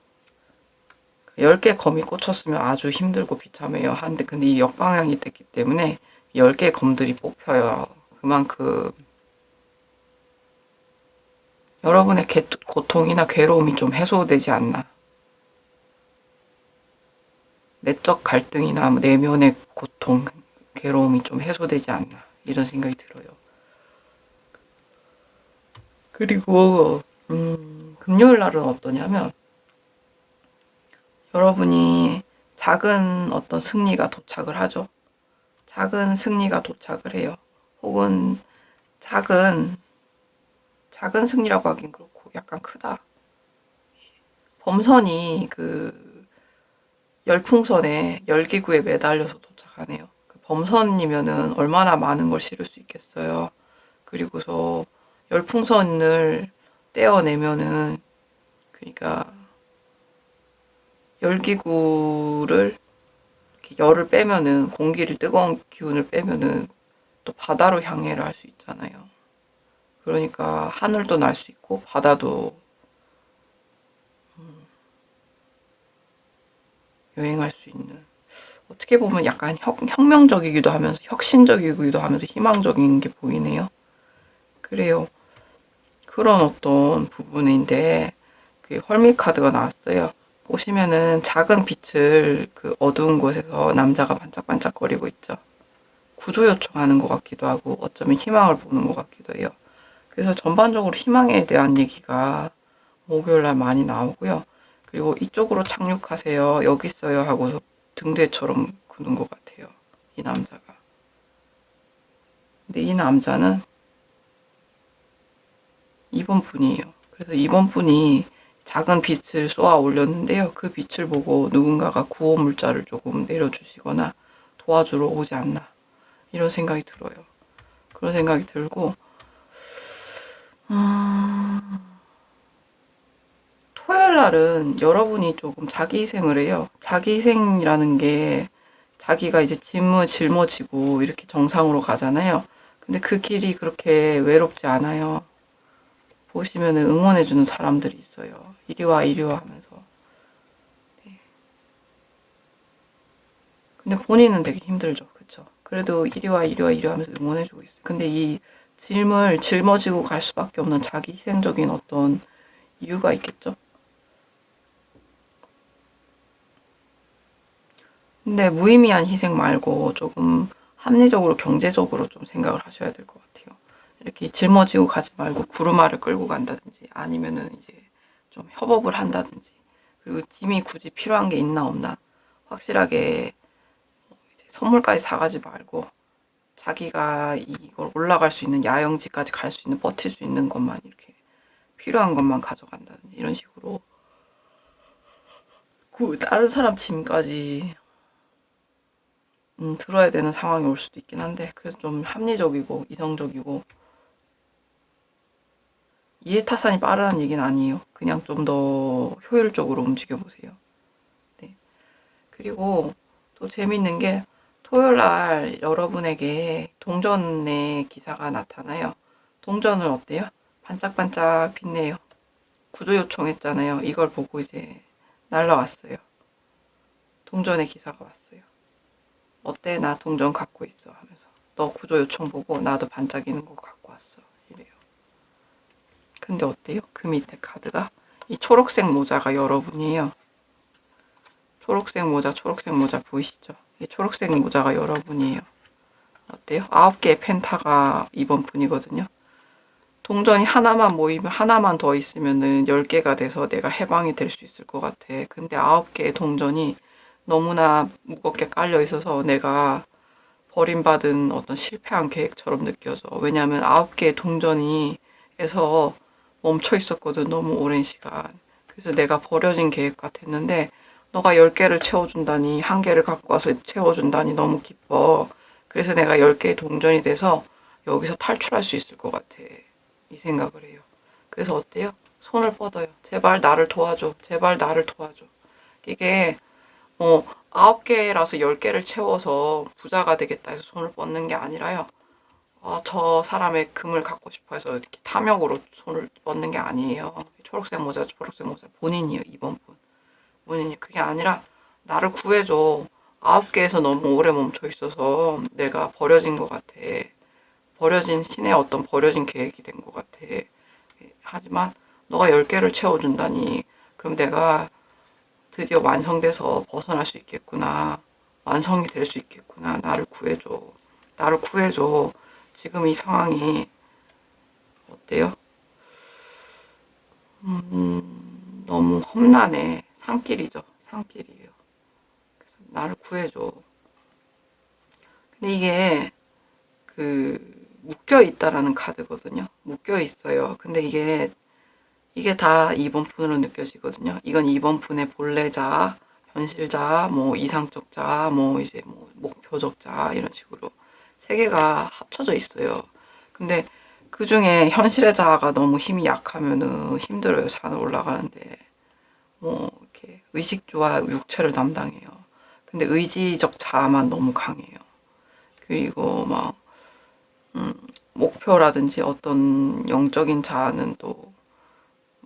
10개 검이 꽂혔으면 아주 힘들고 비참해요. 근데 이 역방향이 됐기 때문에 10개의 검들이 뽑혀요. 그만큼 여러분의 고통이나 괴로움이 좀 해소되지 않나. 내적 갈등이나 내면의 고통, 괴로움이 좀 해소되지 않나. 이런 생각이 들어요. 그리고 금요일 날은 어떠냐면 여러분이 작은 어떤 승리가 도착을 하죠. 작은 승리가 도착을 해요. 혹은 작은 승리라고 하긴 그렇고 약간 크다. 범선이 열풍선에 열기구에 매달려서 도착하네요. 범선이면은 얼마나 많은 걸 실을 수 있겠어요. 그리고서 열풍선을 떼어내면은 그러니까 열기구를 이렇게 열을 빼면은 공기를 뜨거운 기운을 빼면은 또 바다로 향해를 할 수 있잖아요. 그러니까 하늘도 날 수 있고 바다도 여행할 수 있는 어떻게 보면 약간 혁명적이기도 하면서 혁신적이기도 하면서 희망적인 게 보이네요. 그래요. 그런 어떤 부분인데 그 헐미 카드가 나왔어요. 보시면은 작은 빛을 그 어두운 곳에서 남자가 반짝반짝거리고 있죠. 구조 요청하는 것 같기도 하고 어쩌면 희망을 보는 것 같기도 해요. 그래서 전반적으로 희망에 대한 얘기가 목요일날 많이 나오고요. 그리고 이쪽으로 착륙하세요. 여기 있어요 하고서 등대처럼 구는 것 같아요. 이 남자가. 근데 이 남자는 2번 분이에요. 그래서 2번 분이 작은 빛을 쏘아 올렸는데요. 그 빛을 보고 누군가가 구호 물자를 조금 내려주시거나 도와주러 오지 않나 이런 생각이 들어요. 그런 생각이 들고 토요일 날은 여러분이 조금 자기 희생을 해요. 자기 희생이라는 게 자기가 이제 짊어지고 이렇게 정상으로 가잖아요. 근데 그 길이 그렇게 외롭지 않아요. 보시면은 응원해주는 사람들이 있어요. 이리 와, 이리 와 하면서. 네. 근데 본인은 되게 힘들죠. 그쵸? 그래도 이리 와, 이리 와, 이리 와 하면서 응원해주고 있어요. 근데 이 짐을 짊어지고 갈 수밖에 없는 자기 희생적인 어떤 이유가 있겠죠? 근데 무의미한 희생 말고 조금 합리적으로 경제적으로 좀 생각을 하셔야 될 것 같아요. 이렇게 짊어지고 가지 말고 구루마를 끌고 간다든지 아니면은 이제 좀 협업을 한다든지 그리고 짐이 굳이 필요한 게 있나 없나 확실하게 이제 선물까지 사가지 말고 자기가 이걸 올라갈 수 있는 야영지까지 갈 수 있는 버틸 수 있는 것만 이렇게 필요한 것만 가져간다든지 이런 식으로 그 다른 사람 짐까지 들어야 되는 상황이 올 수도 있긴 한데 그래서 좀 합리적이고 이성적이고 이해타산이 빠르다는 얘기는 아니에요. 그냥 좀 더 효율적으로 움직여 보세요. 네. 그리고 또 재밌는 게 토요일 날 여러분에게 동전의 기사가 나타나요. 동전을 어때요? 반짝반짝 빛내요. 구조 요청했잖아요. 이걸 보고 이제 날라왔어요. 동전의 기사가 왔어요. 어때? 나 동전 갖고 있어 하면서 너 구조 요청 보고 나도 반짝이는 거 갖고 왔어 이래요. 근데 어때요? 그 밑에 카드가 이 초록색 모자가 여러분이에요. 초록색 모자 보이시죠? 이 초록색 모자가 여러분이에요. 어때요? 9개의 펜타가 이번 분이거든요. 동전이 하나만 모이면 하나만 더 있으면은 10개가 돼서 내가 해방이 될 수 있을 것 같아. 근데 9개의 동전이 너무나 무겁게 깔려 있어서 내가 버림받은 어떤 실패한 계획처럼 느껴져. 왜냐하면 9개의 동전이 에서 멈춰 있었거든. 너무 오랜 시간. 그래서 내가 버려진 계획 같았는데 너가 10개를 채워준다니 1개를 갖고 와서 채워준다니 너무 기뻐. 그래서 내가 10개의 동전이 돼서 여기서 탈출할 수 있을 것 같아. 이 생각을 해요. 그래서 어때요? 손을 뻗어요. 제발 나를 도와줘. 제발 나를 도와줘. 이게 9개라서 10개를 채워서 부자가 되겠다 해서 손을 뻗는 게 아니라요. 저 사람의 금을 갖고 싶어 해서 이렇게 탐욕으로 손을 뻗는 게 아니에요. 초록색 모자 본인이에요. 이번 분. 본인이 그게 아니라 나를 구해줘. 9개에서 너무 오래 멈춰 있어서 내가 버려진 것 같아. 버려진 신의 어떤 버려진 계획이 된 것 같아. 하지만 너가 10개를 채워준다니 그럼 내가 드디어 완성돼서 벗어날 수 있겠구나. 완성이 될 수 있겠구나. 나를 구해줘. 나를 구해줘. 지금 이 상황이 어때요? 너무 험난해. 산길이죠. 산길이에요. 그래서 나를 구해줘. 근데 이게 묶여 있다라는 카드거든요. 묶여 있어요. 근데 이게 다 2번 푼으로 느껴지거든요. 이건 2번 푼의 본래자, 현실자, 뭐 이상적 자, 뭐 이제 뭐 목표적 자 이런 식으로 세 개가 합쳐져 있어요. 근데 그 중에 현실의 자아가 너무 힘이 약하면은 힘들어요. 산을 올라가는데 뭐 이렇게 의식주와 육체를 담당해요. 근데 의지적 자아만 너무 강해요. 그리고 막 목표라든지 어떤 영적인 자아는 또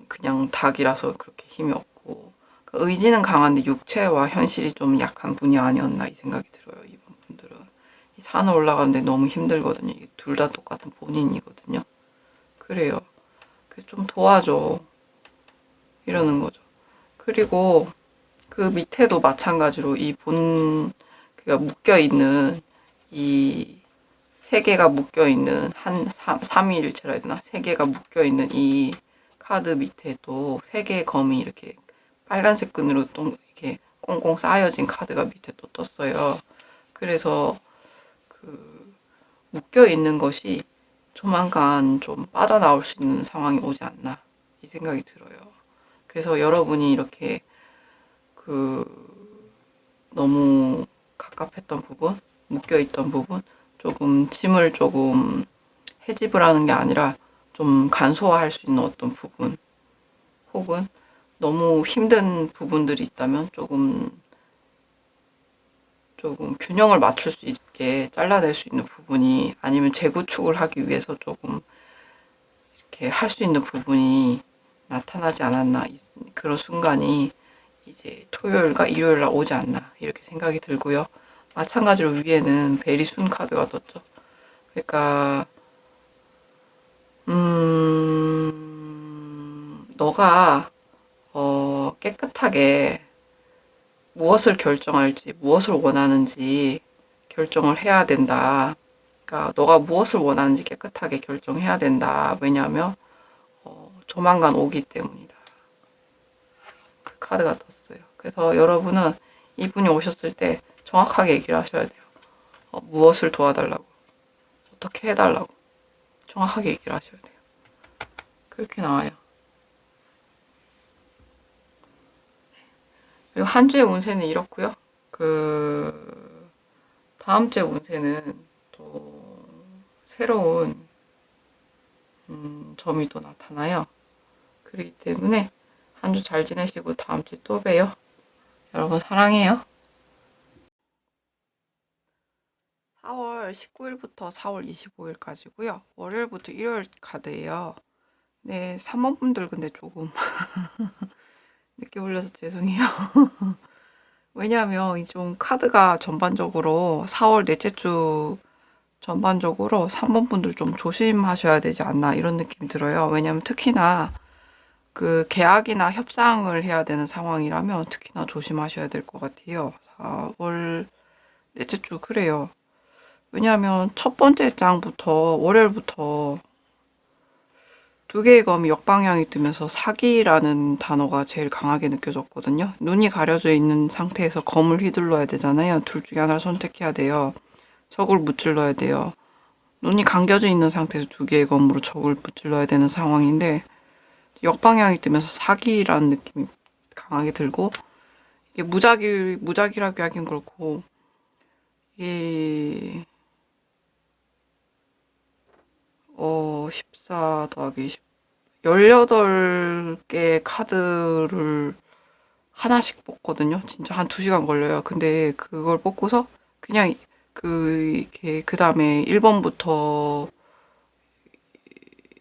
그냥 닭이라서 그렇게 힘이 없고 의지는 강한데 육체와 현실이 좀 약한 분이 아니었나 이 생각이 들어요. 이번 분들은 이 산을 올라가는데 너무 힘들거든요. 둘 다 똑같은 본인이거든요. 그래요. 좀 도와줘. 이러는 거죠. 그리고 그 밑에도 마찬가지로 그러니까 묶여있는 이 세 개가 묶여있는 한 3일체라 해야 되나? 세 개가 묶여있는 이 카드 밑에도 세 개의 검이 이렇게 빨간색 끈으로 또 이렇게 꽁꽁 쌓여진 카드가 밑에 또 떴어요. 그래서 그 묶여있는 것이 조만간 좀 빠져나올 수 있는 상황이 오지 않나 이 생각이 들어요. 그래서 여러분이 이렇게 너무 갑갑했던 부분, 묶여있던 부분, 조금 짐을 조금 해집을 하는 게 아니라 좀 간소화할 수 있는 어떤 부분, 혹은 너무 힘든 부분들이 있다면 조금 균형을 맞출 수 있게 잘라낼 수 있는 부분이, 아니면 재구축을 하기 위해서 조금 이렇게 할 수 있는 부분이 나타나지 않았나, 그런 순간이 이제 토요일과 일요일 날 오지 않나 이렇게 생각이 들고요. 마찬가지로 위에는 베리순 카드가 떴죠. 그러니까 너가 깨끗하게 무엇을 결정할지, 무엇을 원하는지 결정을 해야 된다. 그러니까 너가 무엇을 원하는지 깨끗하게 결정해야 된다. 왜냐하면 조만간 오기 때문이다. 그 카드가 떴어요. 그래서 여러분은 이분이 오셨을 때 정확하게 얘기를 하셔야 돼요. 무엇을 도와달라고, 어떻게 해달라고 정확하게 얘기를 하셔야 돼요. 그렇게 나와요. 그리고 한 주의 운세는 이렇고요. 다음 주의 운세는 또 새로운 점이 또 나타나요. 그렇기 때문에 한 주 잘 지내시고 다음 주에 또 봬요. 여러분 사랑해요. 4월 19일부터 4월 25일까지고요. 월요일부터 일요일 카드예요. 네, 3번 분들 근데 조금 늦게 올려서 죄송해요. 왜냐하면 좀 카드가 전반적으로 4월 넷째 주 전반적으로 3번 분들 좀 조심하셔야 되지 않나 이런 느낌이 들어요. 왜냐하면 특히나 그 계약이나 협상을 해야 되는 상황이라면 특히나 조심하셔야 될 것 같아요. 4월 넷째 주 그래요. 왜냐하면 첫 번째 장부터 월요일부터 두 개의 검이 역방향이 뜨면서 사기라는 단어가 제일 강하게 느껴졌거든요. 눈이 가려져 있는 상태에서 검을 휘둘러야 되잖아요. 둘 중에 하나를 선택해야 돼요. 적을 무찔러야 돼요. 눈이 감겨져 있는 상태에서 두 개의 검으로 적을 무찔러야 되는 상황인데 역방향이 뜨면서 사기라는 느낌이 강하게 들고, 이게 무작위라고 하긴 그렇고, 이게 14 더하기 10 18개의 카드를 하나씩 뽑거든요. 진짜 한 2시간 걸려요. 근데 그걸 뽑고서 그냥 그 다음에 1번부터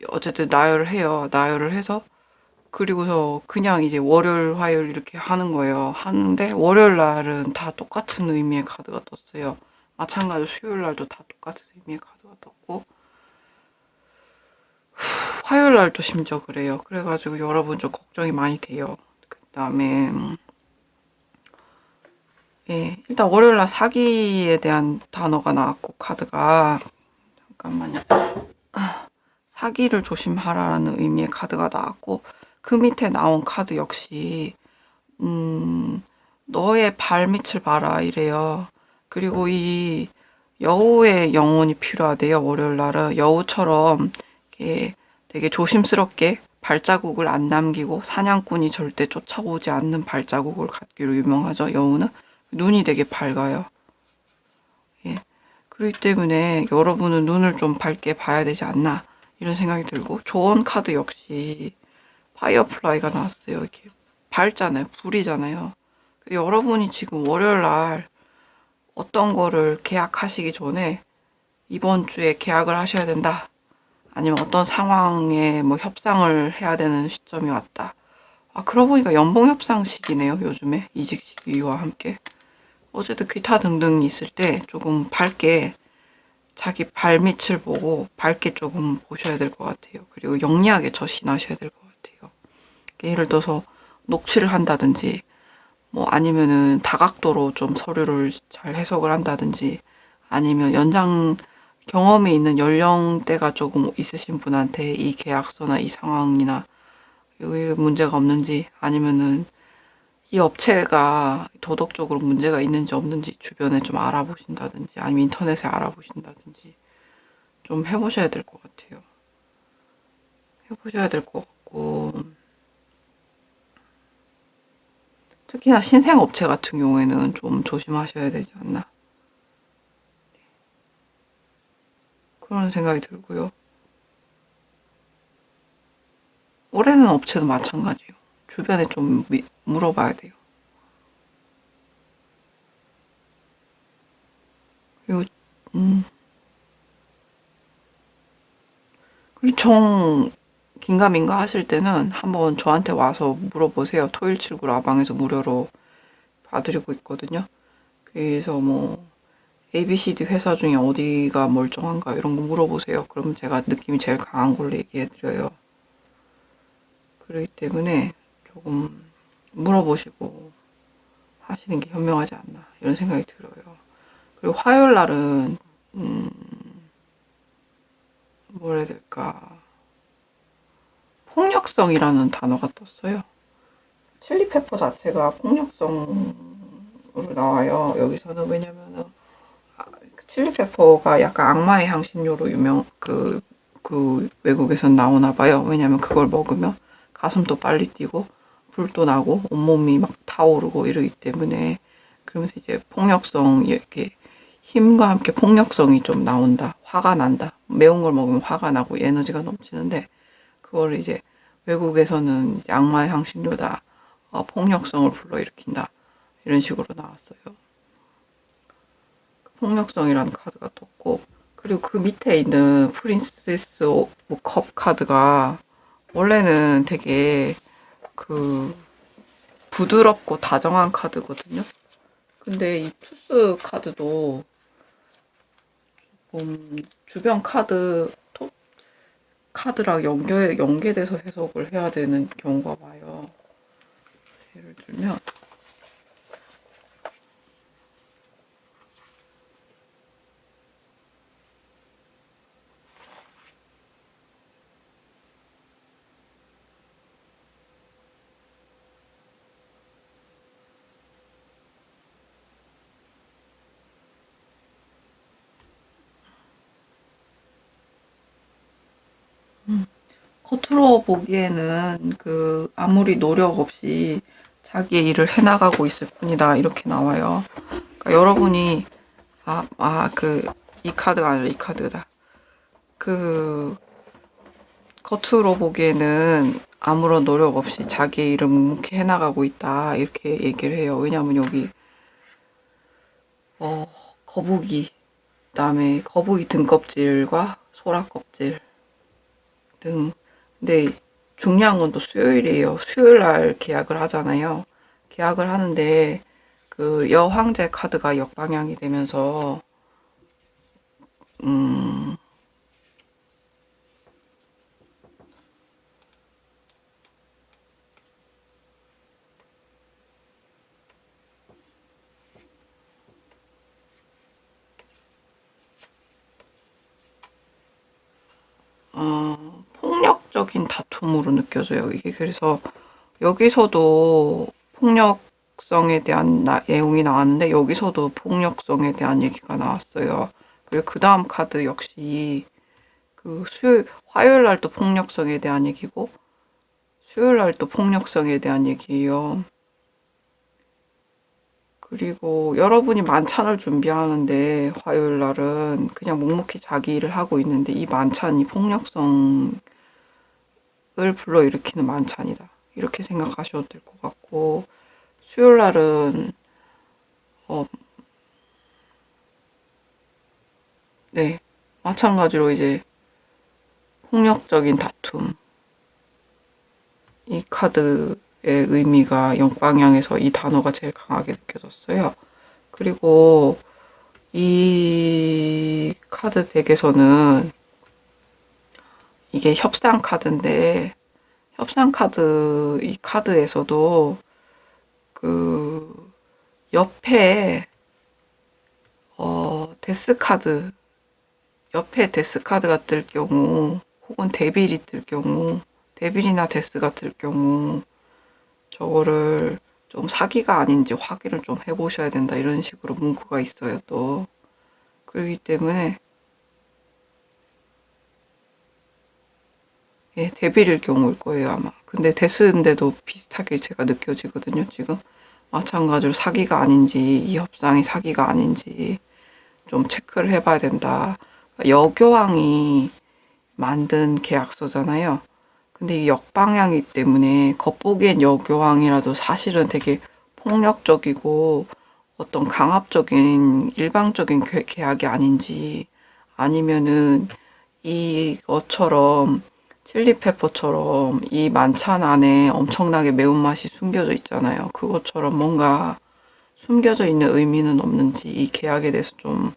어쨌든 나열을 해요. 나열을 해서 그리고서 그냥 이제 월요일, 화요일 이렇게 하는 거예요. 하는데 월요일 날은 다 똑같은 의미의 카드가 떴어요. 마찬가지로 수요일 날도 다 똑같은 의미의 카드가 떴고, 화요일 날도 심지어 그래요. 그래가지고 여러분 좀 걱정이 많이 돼요. 그 다음에 예, 일단 월요일 날 사기에 대한 단어가 나왔고, 카드가 잠깐만요. 사기를 조심하라는 의미의 카드가 나왔고, 그 밑에 나온 카드 역시 너의 발밑을 봐라 이래요. 그리고 이 여우의 영혼이 필요하대요. 월요일 날은 여우처럼 이렇게 되게 조심스럽게 발자국을 안 남기고 사냥꾼이 절대 쫓아오지 않는 발자국을 갖기로 유명하죠. 여우는 눈이 되게 밝아요. 예. 그렇기 때문에 여러분은 눈을 좀 밝게 봐야 되지 않나 이런 생각이 들고, 조언 카드 역시 파이어플라이가 나왔어요. 이렇게 밝잖아요. 불이잖아요. 여러분이 지금 월요일 날 어떤 거를 계약하시기 전에 이번 주에 계약을 하셔야 된다. 아니면 어떤 상황에 뭐 협상을 해야 되는 시점이 왔다. 그러고 보니까 연봉 협상 시기네요. 요즘에 이직 시기와 함께. 어쨌든 기타 등등 있을 때 조금 밝게 자기 발밑을 보고 밝게 조금 보셔야 될 것 같아요. 그리고 영리하게 저신하셔야 될 것 같아요. 예를 들어서 녹취를 한다든지 뭐 아니면은 다각도로 좀 서류를 잘 해석을 한다든지 아니면 연장 경험이 있는 연령대가 조금 있으신 분한테 이 계약서나 이 상황이나 왜 문제가 없는지 아니면은 이 업체가 도덕적으로 문제가 있는지 없는지 주변에 좀 알아보신다든지 아니면 인터넷에 알아보신다든지 좀 해보셔야 될 것 같아요. 해보셔야 될 것 같고 특히나 신생업체 같은 경우에는 좀 조심하셔야 되지 않나 그런 생각이 들고요. 올해는 업체도 마찬가지예요. 주변에 좀 물어봐야 돼요. 그리고 그리고 긴가민가 하실 때는 한번 저한테 와서 물어보세요. 토일칠구 라방에서 무료로 봐드리고 있거든요. 그래서 뭐 ABCD 회사 중에 어디가 멀쩡한가 이런 거 물어보세요. 그러면 제가 느낌이 제일 강한 걸로 얘기해드려요. 그렇기 때문에 조금 물어보시고 하시는 게 현명하지 않나 이런 생각이 들어요. 그리고 화요일 날은 뭐라 해야 될까 폭력성이라는 단어가 떴어요. 칠리페퍼 자체가 폭력성으로 나와요. 여기서는 왜냐면은 칠리페퍼가 약간 악마의 향신료로 그 외국에선 나오나 봐요. 왜냐면 그걸 먹으면 가슴도 빨리 뛰고 불도 나고 온몸이 막 타오르고 이러기 때문에 그러면서 이제 폭력성 이렇게 힘과 함께 폭력성이 좀 나온다. 화가 난다. 매운 걸 먹으면 화가 나고 에너지가 넘치는데 그걸 이제 외국에서는 이제 악마의 향신료다. 폭력성을 불러일으킨다. 이런 식으로 나왔어요. 폭력성이라는 카드가 떴고 그리고 그 밑에 있는 프린세스 오브 컵 카드가 원래는 되게 그 부드럽고 다정한 카드거든요. 근데 이 투스 카드도 주변 카드랑 연계돼서 해석을 해야 되는 경우가 와요. 예를 들면 겉으로 보기에는 그 아무리 노력 없이 자기의 일을 해나가고 있을 뿐이다 이렇게 나와요. 그러니까 여러분이 이 카드가 아니라 이 카드다. 그 겉으로 보기에는 아무런 노력 없이 자기의 일을 묵묵히 해나가고 있다 이렇게 얘기를 해요. 왜냐하면 여기 거북이 그다음에 거북이 등껍질과 소라 껍질 등 근데 중요한 건 또 수요일이에요. 수요일 날 계약을 하잖아요. 계약을 하는데 그 여황제 카드가 역방향이 되면서 폭력적인 다툼으로 느껴져요. 이게 그래서 여기서도 폭력성에 대한 내용이 나왔는데 여기서도 폭력성에 대한 얘기가 나왔어요. 그리고 그 다음 카드 역시 그 화요일 날 또 폭력성에 대한 얘기고 수요일 날 또 폭력성에 대한 얘기예요. 그리고 여러분이 만찬을 준비하는데 화요일 날은 그냥 묵묵히 자기 일을 하고 있는데 이 만찬이 폭력성을 불러일으키는 만찬이다. 이렇게 생각하셔도 될 것 같고 수요일 날은 네 마찬가지로 이제 폭력적인 다툼 이 카드의 의미가 역방향에서 이 단어가 제일 강하게 느껴졌어요. 그리고 이 카드 덱에서는 이게 협상 카드인데, 협상 카드, 이 카드에서도 그 옆에 데스 카드, 옆에 데스 카드가 뜰 경우, 혹은 데빌이 뜰 경우, 데빌이나 데스가 뜰 경우, 저거를 좀 사기가 아닌지 확인을 좀 해보셔야 된다. 이런 식으로 문구가 있어요, 또. 그렇기 때문에, 예, 데빌일 경우일 거예요, 아마. 근데 데스인데도 비슷하게 제가 느껴지거든요, 지금. 마찬가지로 사기가 아닌지, 이 협상이 사기가 아닌지 좀 체크를 해봐야 된다. 여교황이 만든 계약서잖아요. 근데 이 역방향이기 때문에 겉보기엔 여교황이라도 사실은 되게 폭력적이고 어떤 강압적인 일방적인 계약이 아닌지, 아니면은 이것처럼 칠리페퍼처럼 이 만찬 안에 엄청나게 매운맛이 숨겨져 있잖아요. 그것처럼 뭔가 숨겨져 있는 의미는 없는지 이 계약에 대해서 좀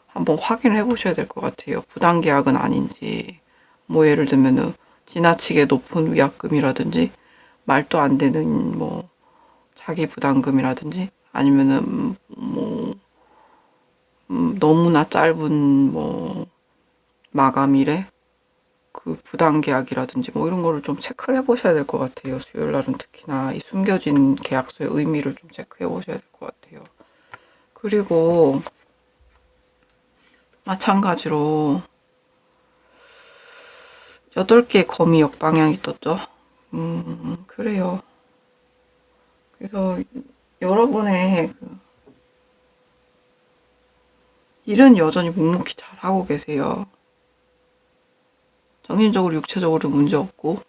한번 확인을 해보셔야 될 것 같아요. 부당 계약은 아닌지, 뭐 예를 들면은 지나치게 높은 위약금이라든지 말도 안 되는 뭐 자기 부담금이라든지, 아니면은 뭐 너무나 짧은 뭐 마감일에 그 부당 계약이라든지 뭐 이런 거를 좀 체크를 해보셔야 될 것 같아요. 수요일 날은 특히나 이 숨겨진 계약서의 의미를 좀 체크해 보셔야 될 것 같아요. 그리고 마찬가지로 8개의 검이 역방향이 떴죠. 그래요. 그래서 여러분의 그 일은 여전히 묵묵히 잘하고 계세요. 정신적으로, 육체적으로 문제 없고,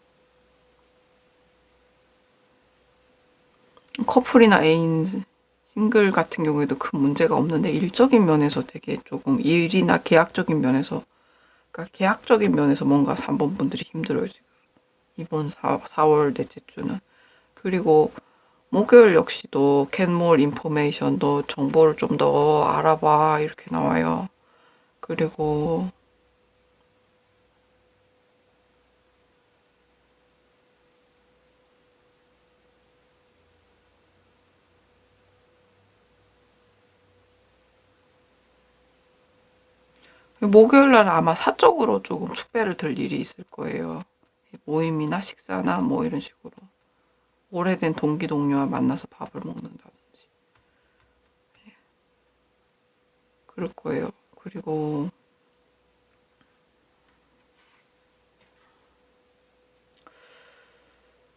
커플이나 애인, 싱글 같은 경우에도 큰 문제가 없는데, 일적인 면에서 되게 조금, 일이나 계약적인 면에서, 그러니까 계약적인 면에서 뭔가 3번 분들이 힘들어요, 지금. 이번 4월 넷째 주는. 그리고 목요일 역시도 get more information, 너 정보를 좀 더 알아봐, 이렇게 나와요. 그리고 목요일 날 아마 사적으로 조금 축배를 들 일이 있을 거예요. 모임이나 식사나 뭐 이런 식으로. 오래된 동기 동료와 만나서 밥을 먹는다든지. 그럴 거예요. 그리고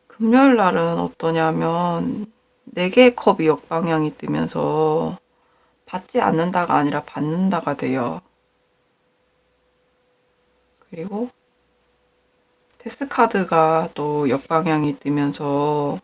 금요일 날은 어떠냐면 4개의 컵이 역방향이 뜨면서 받지 않는다가 아니라 받는다가 돼요. 그리고 테스트 카드가 또 역방향이 뜨면서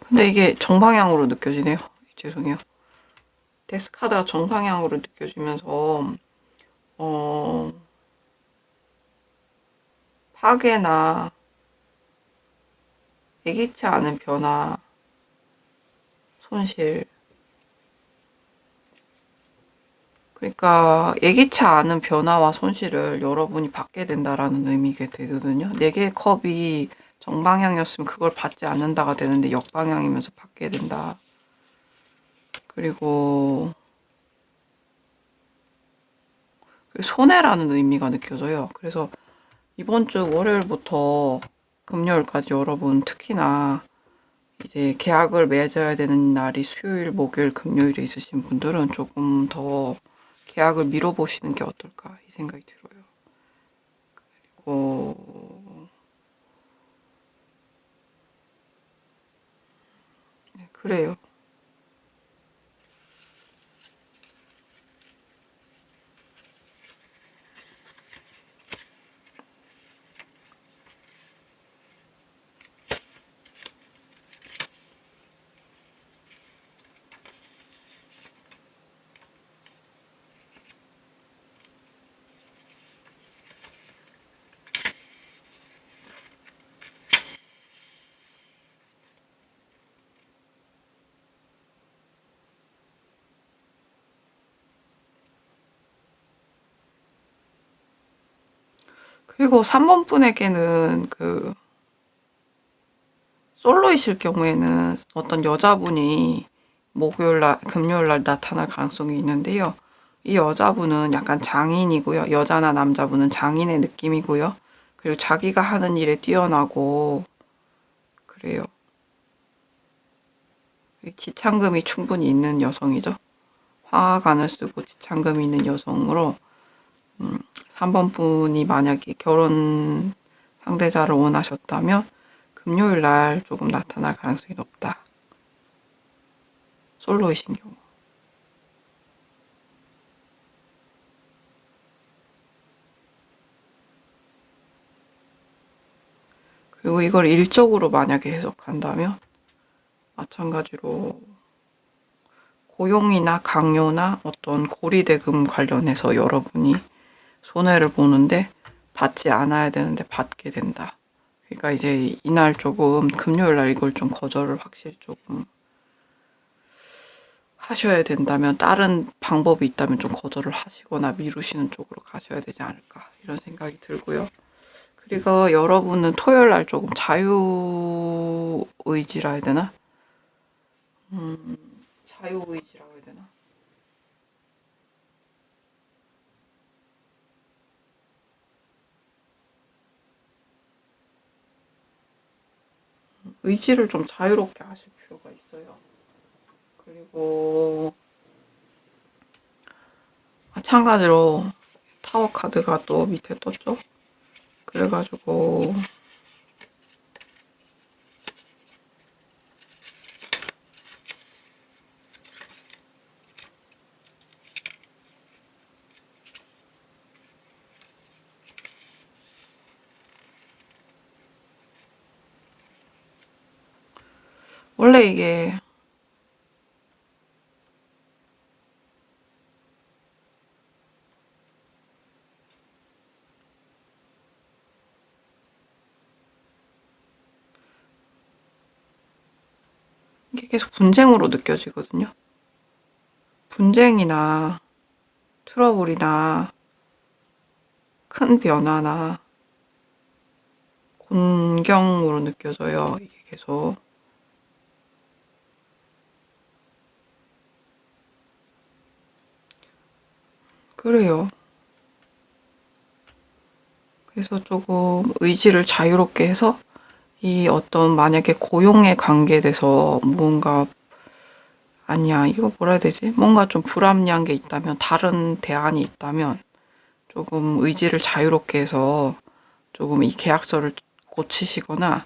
근데 이게 정방향으로 느껴지네요. 죄송해요. 데스 카드가 정방향으로 느껴지면서 어, 파괴나 예기치 않은 변화, 손실. 그러니까 예기치 않은 변화와 손실을 여러분이 받게 된다라는 의미가 되거든요. 4개의 컵이 정방향이었으면 그걸 받지 않는다가 되는데 역방향이면서 받게 된다. 그리고 손해라는 의미가 느껴져요. 그래서 이번 주 월요일부터 금요일까지 여러분 특히나 이제 계약을 맺어야 되는 날이 수요일, 목요일, 금요일에 있으신 분들은 조금 더 계약을 미뤄보시는 게 어떨까 이 생각이 들어요. 네, 그래요. 그리고 3번 분에게는 솔로이실 경우에는 어떤 여자분이 목요일날, 금요일날 나타날 가능성이 있는데요. 이 여자분은 약간 장인이고요. 여자나 남자분은 장인의 느낌이고요. 그리고 자기가 하는 일에 뛰어나고 그래요. 지창금이 충분히 있는 여성이죠. 화관을 쓰고 지창금이 있는 여성으로 3번 분이 만약에 결혼 상대자를 원하셨다면 금요일 날 조금 나타날 가능성이 높다. 솔로이신 경우. 그리고 이걸 일적으로 만약에 해석한다면 마찬가지로 고용이나 강요나 어떤 고리대금 관련해서 여러분이 손해를 보는데 받지 않아야 되는데 받게 된다. 그러니까 이제 이날 조금 금요일 날 이걸 좀 거절을 확실히 조금 하셔야 된다면 다른 방법이 있다면 좀 거절을 하시거나 미루시는 쪽으로 가셔야 되지 않을까 이런 생각이 들고요. 그리고 여러분은 토요일 날 조금 자유의지라 해야 되나? 자유의지라고 해야 되나? 의지를 좀 자유롭게 하실 필요가 있어요. 그리고 마찬가지로 타워 카드가 또 밑에 떴죠? 그래가지고 원래 이게 계속 분쟁으로 느껴지거든요. 분쟁이나 트러블이나 큰 변화나 곤경으로 느껴져요. 이게 계속. 그래요. 그래서 조금 의지를 자유롭게 해서 이 어떤 만약에 고용에 관계돼서 뭔가 아니야 이거 뭐라 해야 되지? 뭔가 좀 불합리한 게 있다면 다른 대안이 있다면 조금 의지를 자유롭게 해서 조금 이 계약서를 고치시거나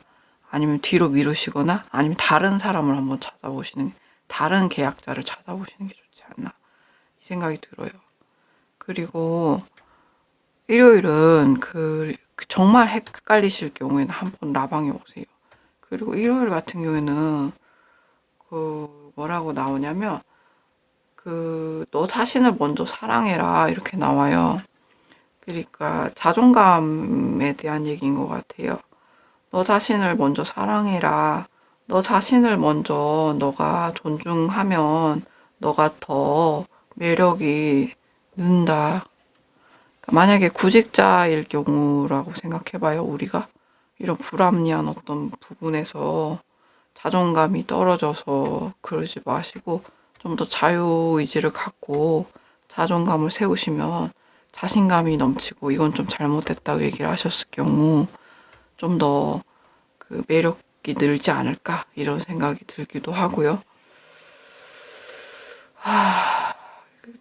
아니면 뒤로 미루시거나 아니면 다른 사람을 한번 찾아보시는 다른 계약자를 찾아보시는 게 좋지 않나 이 생각이 들어요. 그리고 일요일은 정말 헷갈리실 경우에는 한번 라방에 오세요. 그리고 일요일 같은 경우에는 뭐라고 나오냐면 너 자신을 먼저 사랑해라 이렇게 나와요. 그러니까 자존감에 대한 얘기인 것 같아요. 너 자신을 먼저 사랑해라. 너 자신을 먼저 너가 존중하면 너가 더 매력이 는다. 만약에 구직자일 경우라고 생각해봐요, 우리가. 이런 불합리한 어떤 부분에서 자존감이 떨어져서 그러지 마시고 좀 더 자유의지를 갖고 자존감을 세우시면 자신감이 넘치고 이건 좀 잘못됐다고 얘기를 하셨을 경우 좀 더 매력 쪽이 늘지 않을까 이런 생각이 들기도 하고요.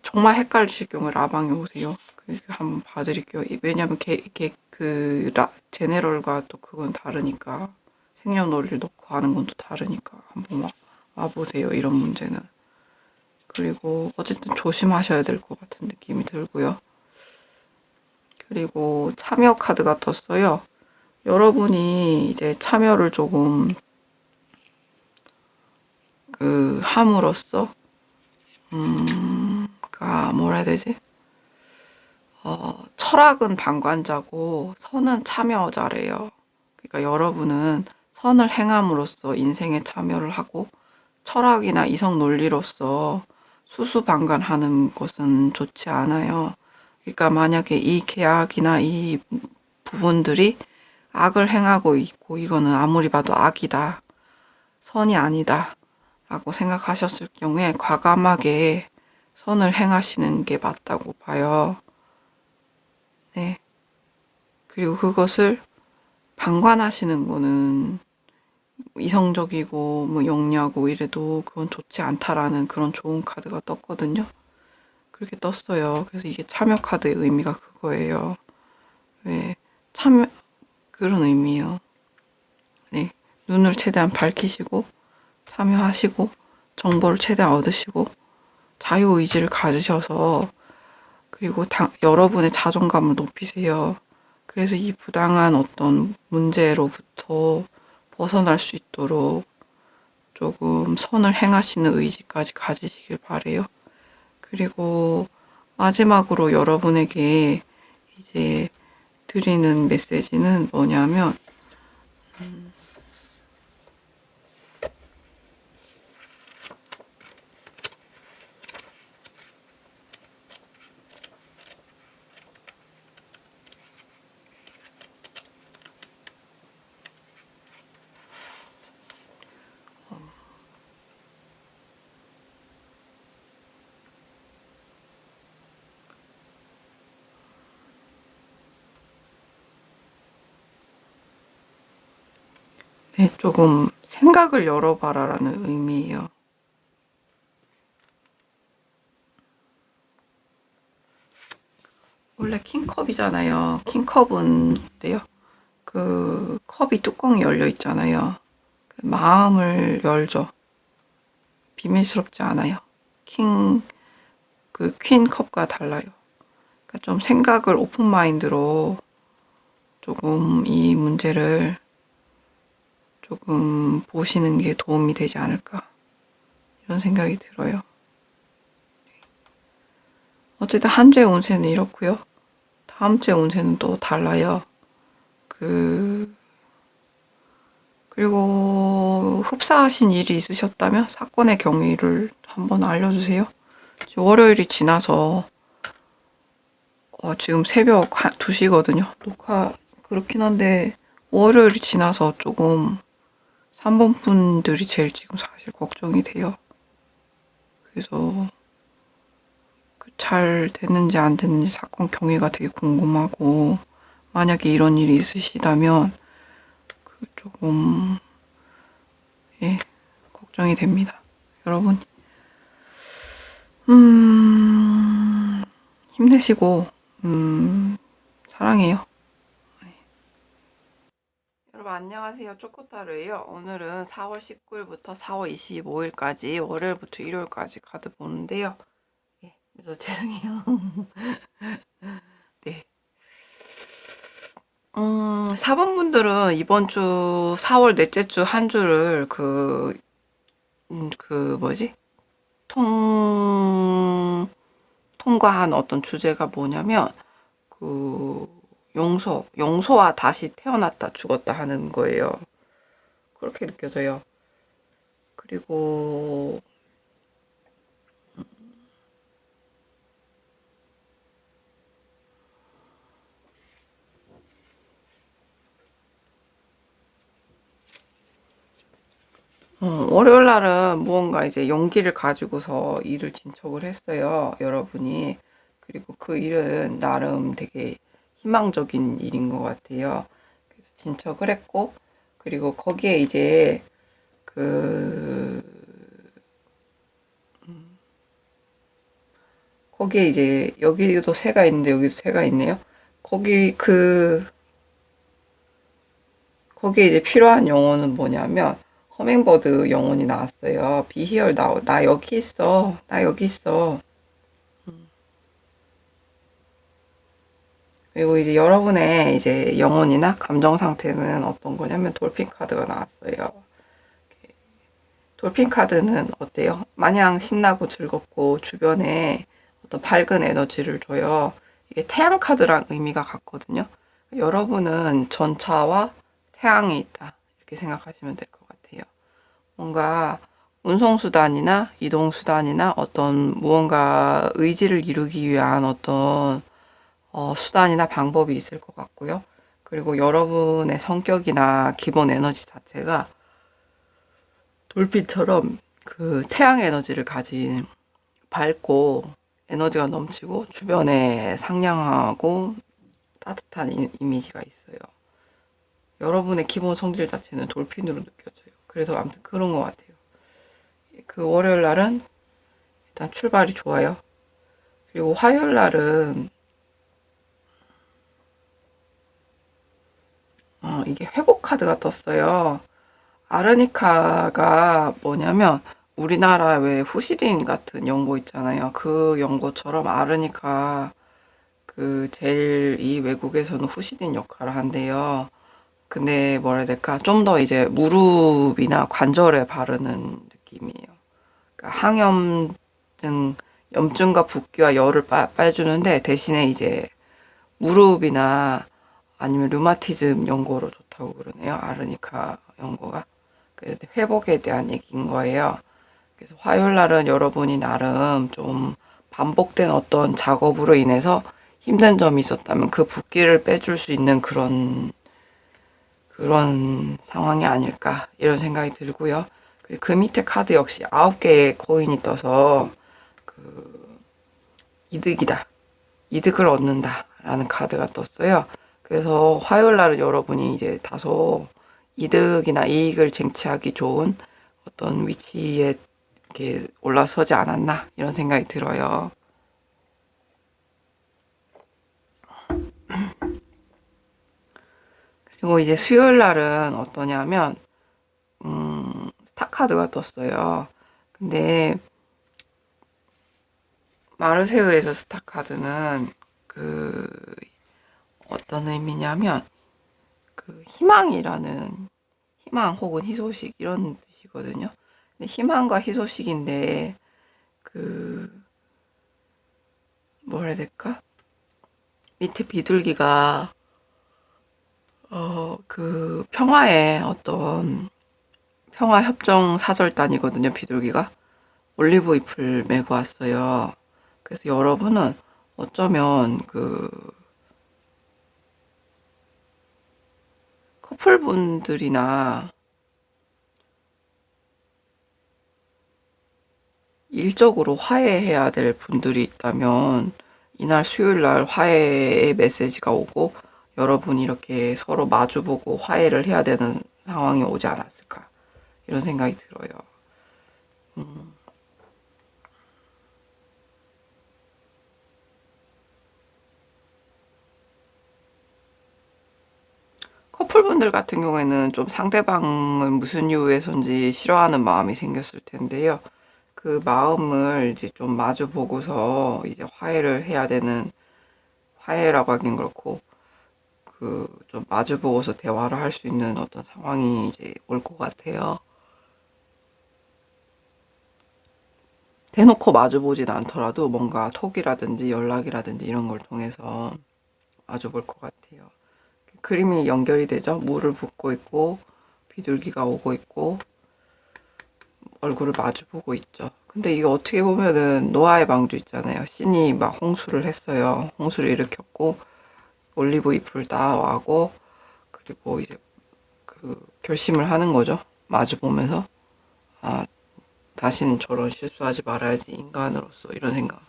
정말 헷갈리실 경우에 라방에 오세요. 한번 봐드릴게요. 왜냐면 제네럴과 또 그건 다르니까 생년월일 넣고 하는 건 또 다르니까 한번 와보세요. 이런 문제는. 그리고 어쨌든 조심하셔야 될 것 같은 느낌이 들고요. 그리고 참여 카드가 떴어요. 여러분이 이제 참여를 조금 함으로써 뭐라 해야 되지? 철학은 방관자고 선은 참여자래요. 그러니까 여러분은 선을 행함으로써 인생에 참여를 하고 철학이나 이성 논리로서 수수방관하는 것은 좋지 않아요. 그러니까 만약에 이 계약이나 이 부분들이 악을 행하고 있고 이거는 아무리 봐도 악이다, 선이 아니다 라고 생각하셨을 경우에 과감하게 선을 행하시는 게 맞다고 봐요. 네. 그리고 그것을 방관하시는 거는 이성적이고 뭐 영리하고 이래도 그건 좋지 않다라는 그런 좋은 카드가 떴거든요. 그렇게 떴어요. 그래서 이게 참여 카드의 의미가 그거예요. 왜 참여 그런 의미예요. 네. 눈을 최대한 밝히시고 참여하시고 정보를 최대한 얻으시고 자유의지를 가지셔서 그리고 여러분의 자존감을 높이세요. 그래서 이 부당한 어떤 문제로부터 벗어날 수 있도록 조금 선을 행하시는 의지까지 가지시길 바래요. 그리고 마지막으로 여러분에게 이제 드리는 메시지는 뭐냐면 네, 조금 생각을 열어봐라라는 의미예요. 원래 킹컵이잖아요. 킹컵은 어때요? 그 컵이 뚜껑이 열려 있잖아요. 마음을 열죠. 비밀스럽지 않아요. 퀸 컵과 달라요. 그러니까 좀 생각을 오픈 마인드로 조금 이 문제를 조금 보시는 게 도움이 되지 않을까 이런 생각이 들어요. 어쨌든 한 주의 운세는 이렇고요. 다음 주의 운세는 또 달라요. 그리고 흡사하신 일이 있으셨다면 사건의 경위를 한번 알려주세요. 월요일이 지나서 지금 새벽 2시거든요. 녹화 그렇긴 한데 월요일이 지나서 조금 3번 분들이 제일 지금 사실 걱정이 돼요. 그래서 잘 됐는지 안 됐는지 사건 경위가 되게 궁금하고 만약에 이런 일이 있으시다면 조금 걱정이 됩니다. 여러분 힘내시고 사랑해요. 여러분 안녕하세요. 쪼꼬타로예요. 오늘은 4월 19일부터 4월 25일까지 월요일부터 일요일까지 카드 보는데요. 그래서 죄송해요. 네. 4번 분들은 이번 주 4월 넷째 주 한 주를 뭐지? 통과한 어떤 주제가 뭐냐면 용서와 다시 태어났다 죽었다 하는 거예요. 그렇게 느껴져요. 그리고 월요일 날은 무언가 이제 용기를 가지고서 일을 진척을 했어요. 여러분이. 그리고 그 일은 나름 되게 희망적인 일인 것 같아요. 그래서 진척을 했고, 그리고 거기에 이제 그 거기에 이제 여기도 새가 있는데 여기도 새가 있네요. 거기 거기에 이제 필요한 영어는 뭐냐면 허밍버드 영혼이 나왔어요. Be here now. 나 여기 있어. 나 여기 있어. 그리고 이제 여러분의 이제 영혼이나 감정 상태는 어떤 거냐면 돌핀 카드가 나왔어요. 돌핀 카드는 어때요? 마냥 신나고 즐겁고 주변에 어떤 밝은 에너지를 줘요. 이게 태양 카드랑 의미가 같거든요. 여러분은 전차와 태양이 있다. 이렇게 생각하시면 될 것 같아요. 뭔가 운송수단이나 이동수단이나 어떤 무언가 의지를 이루기 위한 어떤 수단이나 방법이 있을 것 같고요. 그리고 여러분의 성격이나 기본 에너지 자체가 돌빛처럼 그 태양 에너지를 가진 밝고 에너지가 넘치고 주변에 상냥하고 따뜻한 이미지가 있어요. 여러분의 기본 성질 자체는 돌핀으로 느껴져요. 그래서 아무튼 그런 것 같아요. 그 월요일 날은 일단 출발이 좋아요. 그리고 화요일 날은 이게 회복 카드가 떴어요. 아르니카가 뭐냐면 우리나라 왜 후시딘 같은 연고 있잖아요. 그 연고처럼 아르니카 그 제일 이 외국에서는 후시딘 역할을 한대요. 근데 뭐라 해야 될까? 좀 더 이제 무릎이나 관절에 바르는 느낌이에요. 그러니까 항염증, 염증과 붓기와 열을 빼주는데 대신에 이제 무릎이나 아니면 류마티즘 연고로 좋다고 그러네요. 아르니카 연고가. 회복에 대한 얘기인 거예요. 그래서 화요일 날은 여러분이 나름 좀 반복된 어떤 작업으로 인해서 힘든 점이 있었다면 그 붓기를 빼줄 수 있는 그런 상황이 아닐까 이런 생각이 들고요. 그리고 그 밑에 카드 역시 9개의 코인이 떠서 그 이득이다. 이득을 얻는다. 라는 카드가 떴어요. 그래서 화요일 날은 여러분이 이제 다소 이득이나 이익을 쟁취하기 좋은 어떤 위치에 이렇게 올라서지 않았나 이런 생각이 들어요. 그리고 이제 수요일 날은 어떠냐면 스타 카드가 떴어요. 근데 마르세유에서 스타 카드는 그 어떤 의미냐면 그 희망이라는 희망 혹은 희소식 이런 뜻이거든요. 근데 희망과 희소식인데 그 뭐라 해야 될까? 밑에 비둘기가 그 평화의 어떤 평화 협정 사절단이거든요. 비둘기가 올리브 잎을 메고 왔어요. 그래서 여러분은 어쩌면 그 커플분들이나 일적으로 화해해야 될 분들이 있다면 이날 수요일 날 화해의 메시지가 오고 여러분이 이렇게 서로 마주보고 화해를 해야 되는 상황이 오지 않았을까 이런 생각이 들어요. 커플분들 같은 경우에는 좀 상대방을 무슨 이유에선지 싫어하는 마음이 생겼을 텐데요. 그 마음을 이제 좀 마주 보고서 이제 화해를 해야 되는 화해라고 하긴 그렇고 그 좀 마주 보고서 대화를 할 수 있는 어떤 상황이 이제 올 것 같아요. 대놓고 마주 보진 않더라도 뭔가 톡이라든지 연락이라든지 이런 걸 통해서 마주 볼 것 같아요. 그림이 연결이 되죠. 물을 붓고 있고 비둘기가 오고 있고 얼굴을 마주 보고 있죠. 근데 이게 어떻게 보면은 노아의 방주 있잖아요. 신이 막 홍수를 했어요. 홍수를 일으켰고 올리브 잎을 따와고 그리고 이제 그 결심을 하는 거죠. 마주 보면서 아 다시는 저런 실수하지 말아야지 인간으로서 이런 생각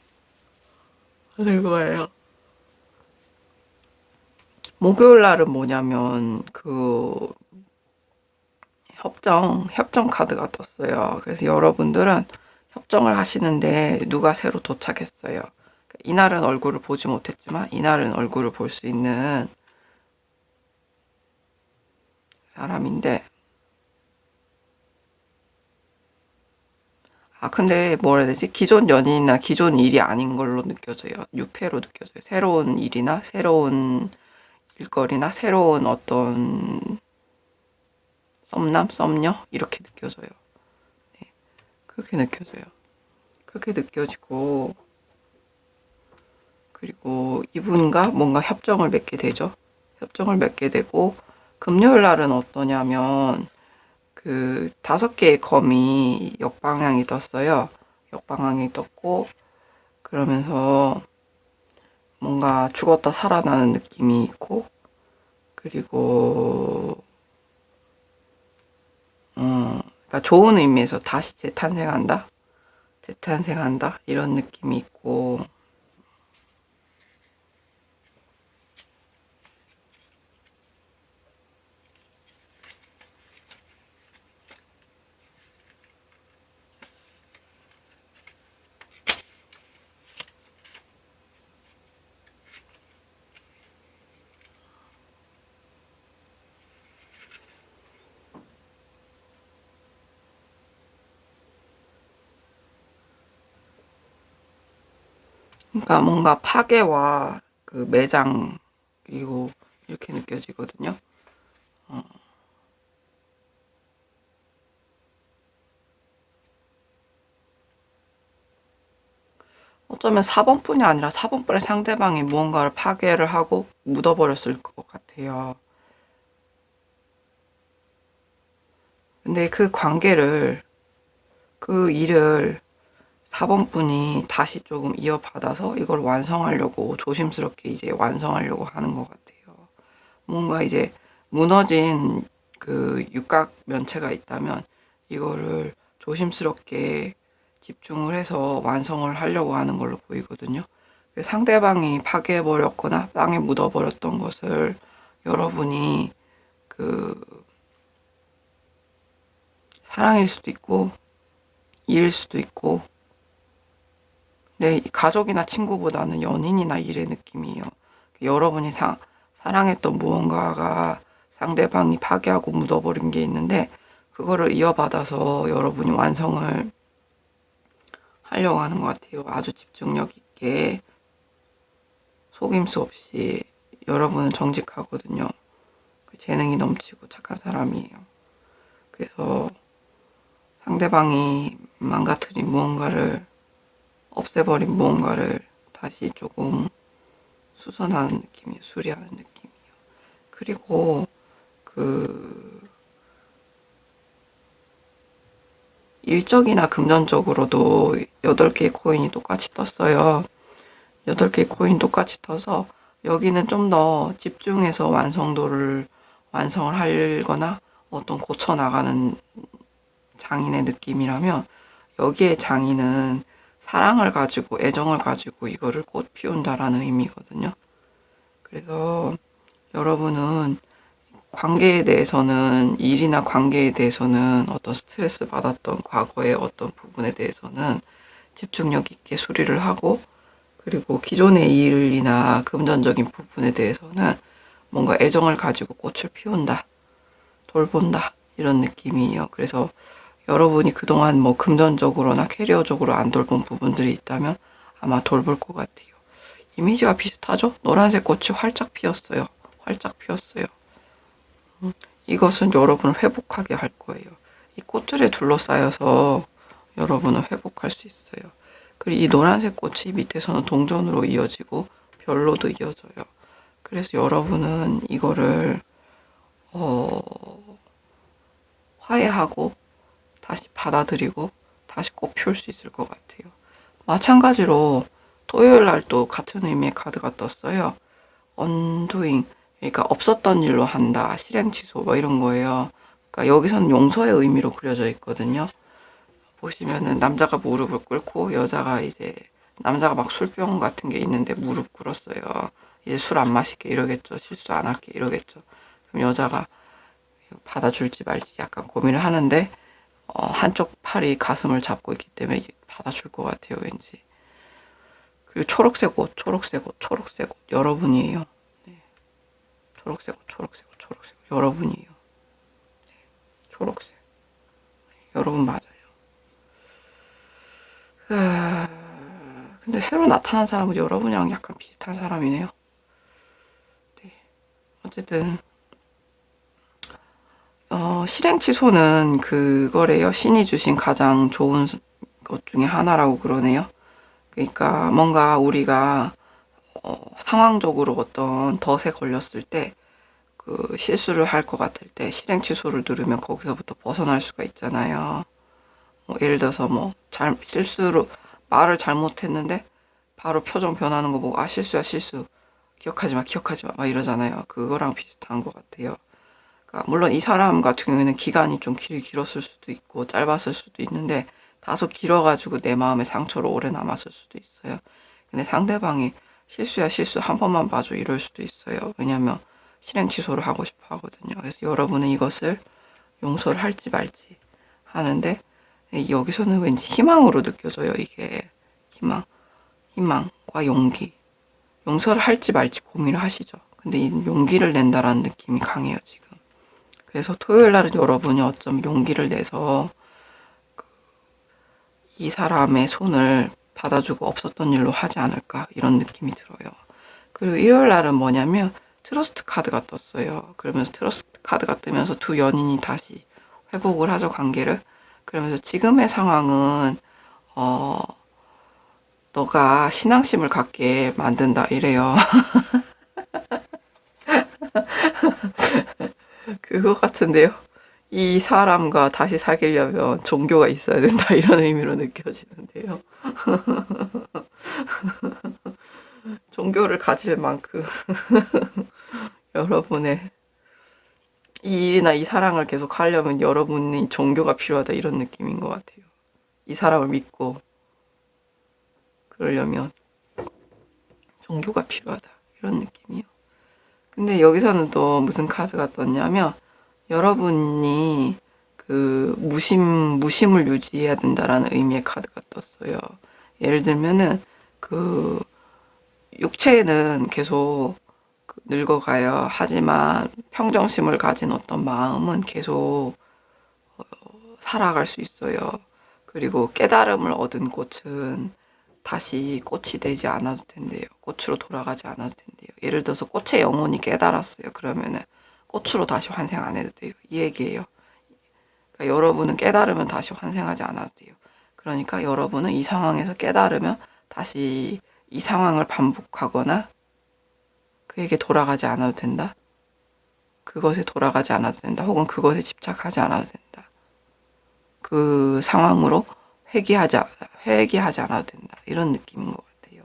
하는 거예요. 목요일 날은 뭐냐면 그 협정 카드가 떴어요. 그래서 여러분들은 협정을 하시는데 누가 새로 도착했어요. 이날은 얼굴을 보지 못했지만 이날은 얼굴을 볼 수 있는 사람인데, 근데 뭐라 해야 되지? 기존 연인이나 기존 일이 아닌 걸로 느껴져요. 유패로 느껴져요. 새로운 일이나 새로운 일거리나 새로운 어떤 썸남, 썸녀 이렇게 느껴져요. 네, 그렇게 느껴져요. 그렇게 느껴지고, 그리고 이분과 뭔가 협정을 맺게 되죠. 협정을 맺게 되고, 금요일 날은 어떠냐면 그 5개의 검이 역방향이 떴어요. 역방향이 떴고, 그러면서 뭔가 죽었다 살아나는 느낌이 있고, 그리고 그러니까 좋은 의미에서 다시 재탄생한다, 재탄생한다 이런 느낌이 있고, 그러니까 뭔가 파괴와 그 매장, 그리고 이렇게 느껴지거든요. 어쩌면 4번뿐이 아니라 4번뿐의 상대방이 무언가를 파괴를 하고 묻어버렸을 것 같아요. 근데 그 관계를, 그 일을 4번뿐이 다시 조금 이어받아서 이걸 완성하려고 조심스럽게 이제 완성하려고 하는 것 같아요. 뭔가 이제 무너진 그 육각 면체가 있다면 이거를 조심스럽게 집중을 해서 완성을 하려고 하는 걸로 보이거든요. 상대방이 파괴해버렸거나 땅에 묻어버렸던 것을 여러분이 그 사랑일 수도 있고 일일 수도 있고, 내 가족이나 친구보다는 연인이나 일의 느낌이에요. 여러분이 사랑했던 무언가가 상대방이 파괴하고 묻어버린 게 있는데 그거를 이어받아서 여러분이 완성을 하려고 하는 것 같아요. 아주 집중력 있게, 속임수 없이. 여러분은 정직하거든요. 재능이 넘치고 착한 사람이에요. 그래서 상대방이 망가뜨린 무언가를, 없애버린 무언가를 다시 조금 수선하는 느낌이에요. 수리하는 느낌이에요. 그리고 그 일적이나 금전적으로도 8개의 코인이 똑같이 떴어요. 8개의 코인 똑같이 떠서 여기는 좀 더 집중해서 완성을 하거나 어떤 고쳐나가는 장인의 느낌이라면, 여기에 장인은 사랑을 가지고 애정을 가지고 이거를 꽃 피운다라는 의미거든요. 그래서 여러분은 관계에 대해서는, 일이나 관계에 대해서는 어떤 스트레스 받았던 과거의 어떤 부분에 대해서는 집중력 있게 수리를 하고, 그리고 기존의 일이나 금전적인 부분에 대해서는 뭔가 애정을 가지고 꽃을 피운다, 돌본다 이런 느낌이에요. 그래서 여러분이 그동안 뭐 금전적으로나 캐리어적으로 안 돌본 부분들이 있다면 아마 돌볼 것 같아요. 이미지가 비슷하죠? 노란색 꽃이 활짝 피었어요. 활짝 피었어요. 이것은 여러분을 회복하게 할 거예요. 이 꽃들에 둘러싸여서 여러분을 회복할 수 있어요. 그리고 이 노란색 꽃이 밑에서는 동전으로 이어지고 별로도 이어져요. 그래서 여러분은 이거를 화해하고 다시 받아들이고 다시 꽃 피울 수 있을 것 같아요. 마찬가지로 토요일 날도 같은 의미의 카드가 떴어요. undoing, 그러니까 없었던 일로 한다, 실행 취소 뭐 이런 거예요. 그러니까 여기서는 용서의 의미로 그려져 있거든요. 보시면은 남자가 무릎을 꿇고 여자가 이제, 남자가 막 술병 같은 게 있는데 무릎 꿇었어요. 이제 술 안 마실게 이러겠죠. 실수 안 할게 이러겠죠. 그럼 여자가 받아줄지 말지 약간 고민을 하는데 한쪽 팔이 가슴을 잡고 있기 때문에 받아줄 것 같아요, 왠지. 그리고 초록색 옷, 초록색 옷, 초록색 옷 여러분이에요. 네. 초록색 옷, 초록색 옷, 초록색 옷 여러분이에요. 네. 초록색 여러분 맞아요. 근데 새로 나타난 사람은 여러분이랑 약간 비슷한 사람이네요. 네. 어쨌든 실행 취소는 그거래요. 신이 주신 가장 좋은 것 중에 하나라고 그러네요. 그러니까 뭔가 우리가 상황적으로 어떤 덫에 걸렸을 때 그 실수를 할 것 같을 때 실행 취소를 누르면 거기서부터 벗어날 수가 있잖아요. 예를 들어서 실수로 말을 잘못했는데 바로 표정 변하는 거 보고 아 실수야 실수 기억하지 마 기억하지 마 막 이러잖아요. 그거랑 비슷한 것 같아요. 그러니까 물론 이 사람 같은 경우에는 기간이 좀 길었을 수도 있고 짧았을 수도 있는데 다소 길어가지고 내 마음에 상처로 오래 남았을 수도 있어요. 근데 상대방이 실수야 실수 한 번만 봐줘 이럴 수도 있어요. 왜냐면 실행 취소를 하고 싶어 하거든요. 그래서 여러분은 이것을 용서를 할지 말지 하는데 여기서는 왠지 희망으로 느껴져요. 이게 희망과 용기. 용서를 할지 말지 고민을 하시죠. 근데 이 용기를 낸다라는 느낌이 강해요, 지금. 그래서 토요일 날은 여러분이 어쩜 용기를 내서 이 사람의 손을 받아주고 없었던 일로 하지 않을까 이런 느낌이 들어요. 그리고 일요일 날은 뭐냐면 트러스트 카드가 떴어요. 그러면서 트러스트 카드가 뜨면서 두 연인이 다시 회복을 하죠, 관계를. 그러면서 지금의 상황은 너가 신앙심을 갖게 만든다 이래요. 그거 같은데요. 이 사람과 다시 사귀려면 종교가 있어야 된다 이런 의미로 느껴지는데요. 종교를 가질 만큼 여러분의 이 일이나 이 사랑을 계속 하려면 여러분이 종교가 필요하다 이런 느낌인 것 같아요. 이 사람을 믿고 그러려면 종교가 필요하다 이런 느낌이요. 근데 여기서는 또 무슨 카드가 떴냐면 여러분이 그 무심을 유지해야 된다라는 의미의 카드가 떴어요. 예를 들면은 그 육체는 계속 늙어가요. 하지만 평정심을 가진 어떤 마음은 계속 살아갈 수 있어요. 그리고 깨달음을 얻은 꽃은 다시 꽃이 되지 않아도 된대요. 꽃으로 돌아가지 않아도 된대요. 예를 들어서 꽃의 영혼이 깨달았어요. 그러면은 꽃으로 다시 환생 안 해도 돼요. 이 얘기예요. 그러니까 여러분은 깨달으면 다시 환생하지 않아도 돼요. 그러니까 여러분은 이 상황에서 깨달으면 다시 이 상황을 반복하거나 그에게 돌아가지 않아도 된다. 그것에 돌아가지 않아도 된다. 혹은 그것에 집착하지 않아도 된다. 그 상황으로 회귀하지 않아도 된다. 이런 느낌인 것 같아요.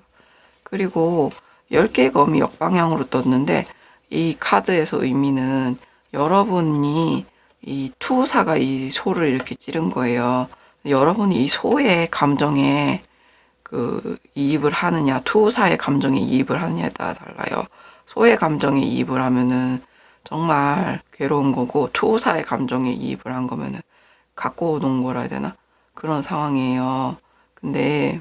그리고 10개의 검이 역방향으로 떴는데 이 카드에서 의미는 여러분이 이 투사가 이 소를 이렇게 찌른 거예요. 여러분이 이 소의 감정에 그 이입을 하느냐, 투사의 감정에 이입을 하느냐에 따라 달라요. 소의 감정에 이입을 하면은 정말 괴로운 거고 투사의 감정에 이입을 한 거면은 갖고 오는 거라 해야 되나? 그런 상황이에요. 근데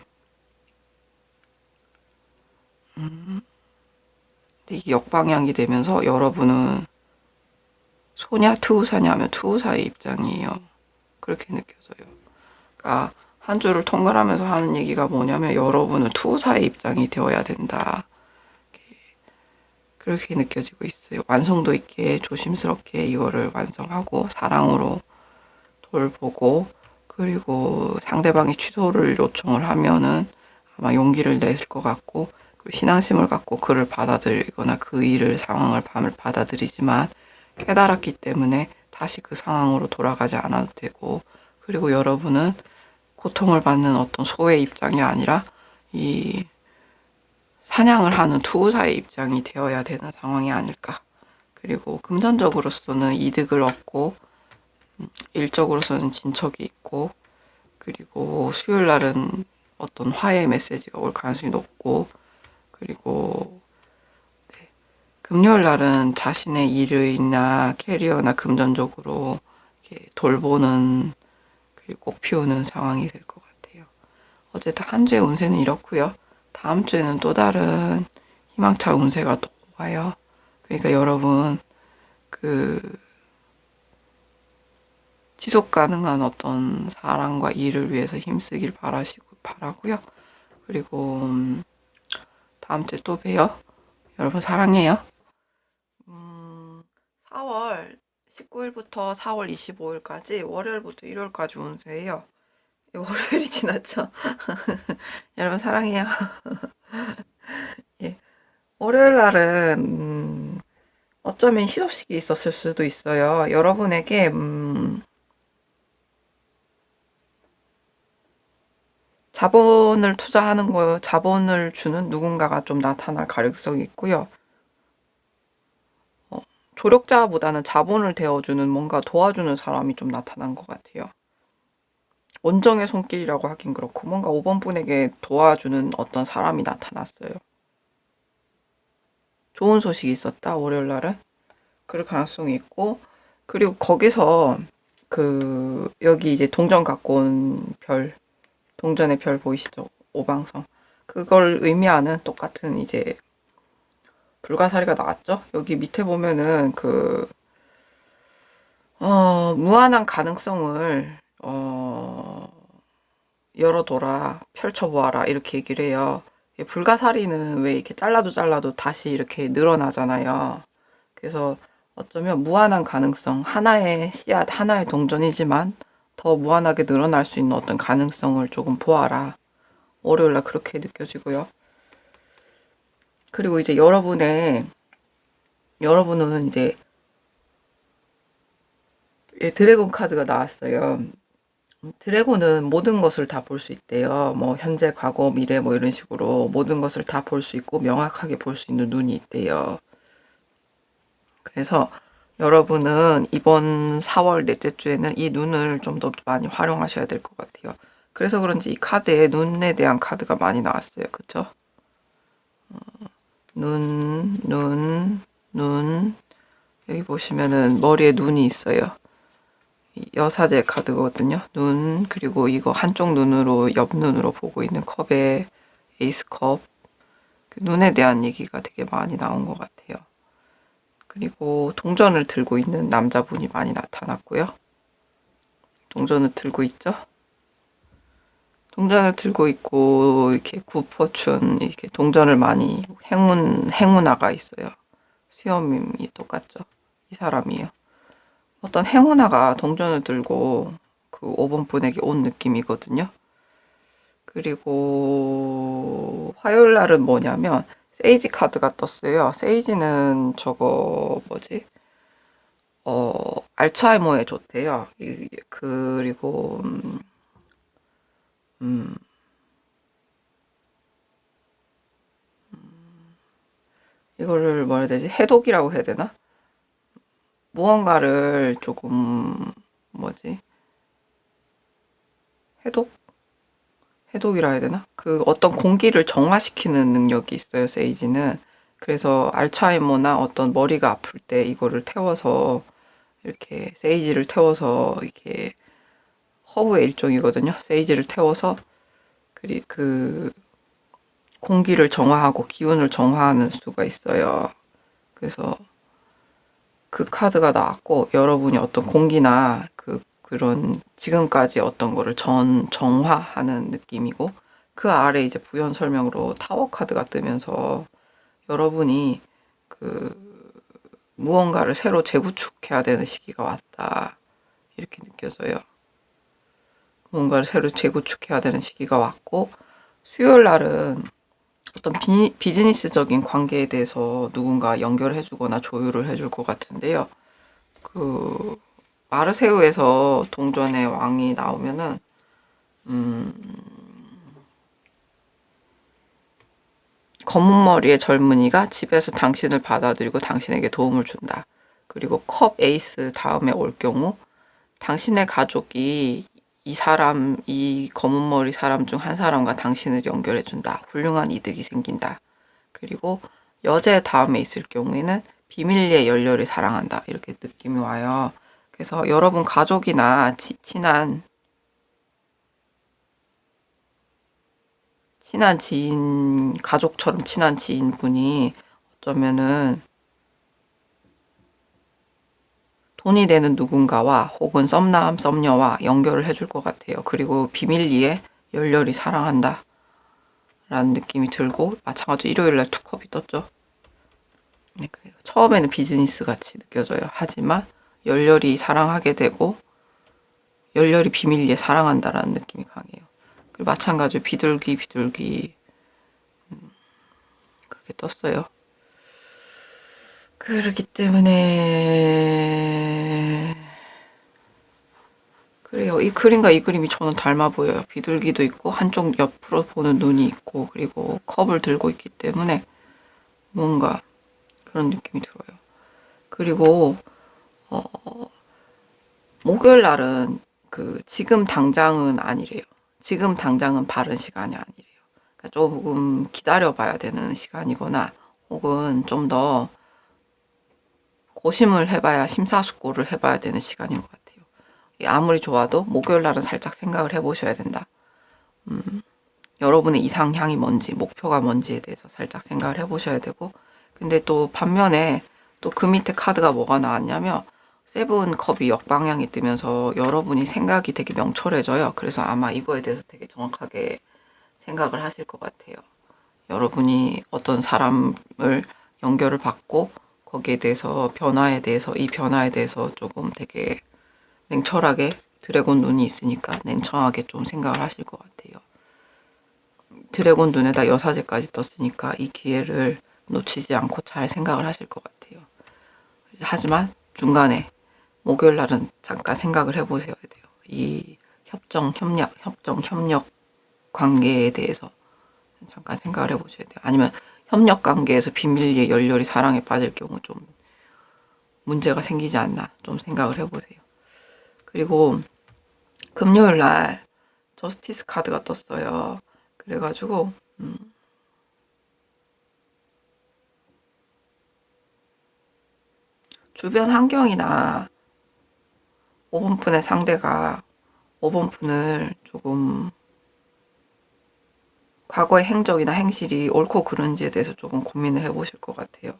이게 역방향이 되면서 여러분은 소냐 투우사냐 하면 투우사의 입장이에요. 그렇게 느껴져요. 그러니까 한 주를 통과하면서 하는 얘기가 뭐냐면 여러분은 투우사의 입장이 되어야 된다. 그렇게 느껴지고 있어요. 완성도 있게 조심스럽게 이거를 완성하고 사랑으로 돌보고 그리고 상대방이 취소를 요청을 하면은 아마 용기를 냈을 것 같고 그리고 신앙심을 갖고 그를 받아들이거나 그 일을 상황을 밤을 받아들이지만 깨달았기 때문에 다시 그 상황으로 돌아가지 않아도 되고 그리고 여러분은 고통을 받는 어떤 소의 입장이 아니라 이 사냥을 하는 투우사의 입장이 되어야 되는 상황이 아닐까. 그리고 금전적으로서는 이득을 얻고 일적으로서는 진척이 있고 그리고 수요일 날은 어떤 화해의 메시지가 올 가능성이 높고 그리고 금요일 날은 자신의 일이나 캐리어나 금전적으로 이렇게 돌보는 그리고 꽃 피우는 상황이 될 것 같아요. 어쨌든 한 주의 운세는 이렇고요. 다음 주에는 또 다른 희망차 운세가 또 와요. 그러니까 여러분 그 지속 가능한 어떤 사랑과 일을 위해서 힘쓰길 바라고요. 그리고 다음 주에 또 봬요. 여러분 사랑해요. 4월 19일부터 4월 25일까지 월요일부터 일요일까지 운세예요. 월요일이 지났죠? 여러분 사랑해요. 예. 월요일 날은 어쩌면 희소식이 있었을 수도 있어요. 여러분에게 자본을 투자하는 거, 자본을 주는 누군가가 좀 나타날 가능성이 있고요. 조력자보다는 자본을 대어주는 뭔가 도와주는 사람이 좀 나타난 것 같아요. 원정의 손길이라고 하긴 그렇고 뭔가 5번 분에게 도와주는 어떤 사람이 나타났어요. 좋은 소식이 있었다, 월요일 날은. 그럴 가능성이 있고, 그리고 거기서 여기 이제 동전 갖고 온 별, 동전의 별 보이시죠? 오방성. 그걸 의미하는 똑같은 이제 불가사리가 나왔죠? 여기 밑에 보면은 무한한 가능성을, 열어둬라, 펼쳐보아라, 이렇게 얘기를 해요. 불가사리는 왜 이렇게 잘라도 다시 이렇게 늘어나잖아요. 그래서 어쩌면 무한한 가능성, 하나의 씨앗, 하나의 동전이지만 더 무한하게 늘어날 수 있는 어떤 가능성을 조금 보아라. 월요일날 그렇게 느껴지고요. 그리고 이제 여러분은 이제 드래곤 카드가 나왔어요. 드래곤은 모든 것을 다 볼 수 있대요. 뭐 현재, 과거, 미래 뭐 이런 식으로 모든 것을 다 볼 수 있고 명확하게 볼 수 있는 눈이 있대요. 그래서 여러분은 이번 4월 넷째 주에는 이 눈을 좀 더 많이 활용하셔야 될 것 같아요. 그래서 그런지 이 카드에 눈에 대한 카드가 많이 나왔어요. 그쵸? 눈. 여기 보시면은 머리에 눈이 있어요. 여사제 카드거든요. 눈, 그리고 이거 한쪽 눈으로, 옆 눈으로 보고 있는 컵에 에이스 컵. 눈에 대한 얘기가 되게 많이 나온 것 같아요. 그리고 동전을 들고 있는 남자분이 많이 나타났고요. 동전을 들고 있죠? 동전을 들고 있고, 이렇게 굿포춘, 이렇게 동전을 많이, 행운아가 있어요. 수염이 똑같죠? 이 사람이에요. 어떤 행운아가 동전을 들고 그 5번 분에게 온 느낌이거든요. 그리고 화요일 날은 뭐냐면 세이지 카드가 떴어요. 세이지는 저거 뭐지? 알츠하이머에 좋대요. 그리고 이거를 뭐라 해야 되지? 해독이라고 해야 되나? 무언가를 조금 뭐지? 해독이라 해야 되나? 어떤 공기를 정화시키는 능력이 있어요, 세이지는. 그래서 알츠하이머나 어떤 머리가 아플 때 이거를 태워서 이렇게 세이지를 태워서 이렇게 허브의 일종이거든요. 세이지를 태워서 그 공기를 정화하고 기운을 정화하는 수가 있어요. 그래서 그 카드가 나왔고 여러분이 어떤 공기나 그런 지금까지 어떤 거를 정화하는 느낌이고 그 아래 이제 부연 설명으로 타워 카드가 뜨면서 여러분이 무언가를 새로 재구축해야 되는 시기가 왔다. 이렇게 느껴져요. 무언가를 새로 재구축해야 되는 시기가 왔고 수요일 날은 어떤 비즈니스적인 관계에 대해서 누군가 연결해주거나 조율을 해줄 것 같은데요. 마르세유에서 동전의 왕이 나오면은 검은 머리의 젊은이가 집에서 당신을 받아들이고 당신에게 도움을 준다. 그리고 컵 에이스 다음에 올 경우 당신의 가족이 이 검은 머리 사람 중 한 사람과 당신을 연결해준다. 훌륭한 이득이 생긴다. 그리고 여제 다음에 있을 경우에는 비밀리에 열렬히 사랑한다. 이렇게 느낌이 와요. 그래서 여러분 가족이나 친한 지인, 가족처럼 친한 지인분이 어쩌면은 돈이 되는 누군가와 혹은 썸남, 썸녀와 연결을 해줄 것 같아요. 그리고 비밀리에 열렬히 사랑한다 라는 느낌이 들고, 마찬가지로 일요일날 투컵이 떴죠. 네, 그래요. 처음에는 비즈니스 같이 느껴져요. 하지만 열렬히 사랑하게 되고 열렬히 비밀리에 사랑한다라는 느낌이 강해요. 그리고 마찬가지로 비둘기 그렇게 떴어요. 그렇기 때문에 그래요. 이 그림과 이 그림이 저는 닮아 보여요. 비둘기도 있고 한쪽 옆으로 보는 눈이 있고 그리고 컵을 들고 있기 때문에 뭔가 그런 느낌이 들어요. 그리고 어, 목요일 날은 지금 당장은 아니래요. 지금 당장은 바른 시간이 아니래요. 그러니까 조금 기다려 봐야 되는 시간이거나 혹은 좀 더 고심을 해봐야 심사숙고를 해봐야 되는 시간인 것 같아요. 아무리 좋아도 목요일 날은 살짝 생각을 해보셔야 된다. 여러분의 이상향이 뭔지, 목표가 뭔지에 대해서 살짝 생각을 해보셔야 되고, 근데 또 반면에 또 그 밑에 카드가 뭐가 나왔냐면, 세븐 컵이 역방향이 뜨면서 여러분이 생각이 되게 명철해져요. 그래서 아마 이거에 대해서 되게 정확하게 생각을 하실 것 같아요. 여러분이 어떤 사람을 연결을 받고, 거기에 대해서 이 변화에 대해서 조금 되게 냉철하게 드래곤 눈이 있으니까 냉정하게 좀 생각을 하실 것 같아요. 드래곤 눈에다 여사제까지 떴으니까 이 기회를 놓치지 않고 잘 생각을 하실 것 같아요. 하지만 중간에 목요일 날은 잠깐 생각을 해보셔야 돼요. 이 협력 관계에 대해서 잠깐 생각을 해보셔야 돼요. 아니면 협력 관계에서 비밀리에 열렬히 사랑에 빠질 경우 좀 문제가 생기지 않나 좀 생각을 해보세요. 그리고 금요일 날 저스티스 카드가 떴어요. 그래가지고 주변 환경이나 5번분의 상대가 5번분을 조금 과거의 행적이나 행실이 옳고 그른지에 대해서 조금 고민을 해보실 것 같아요.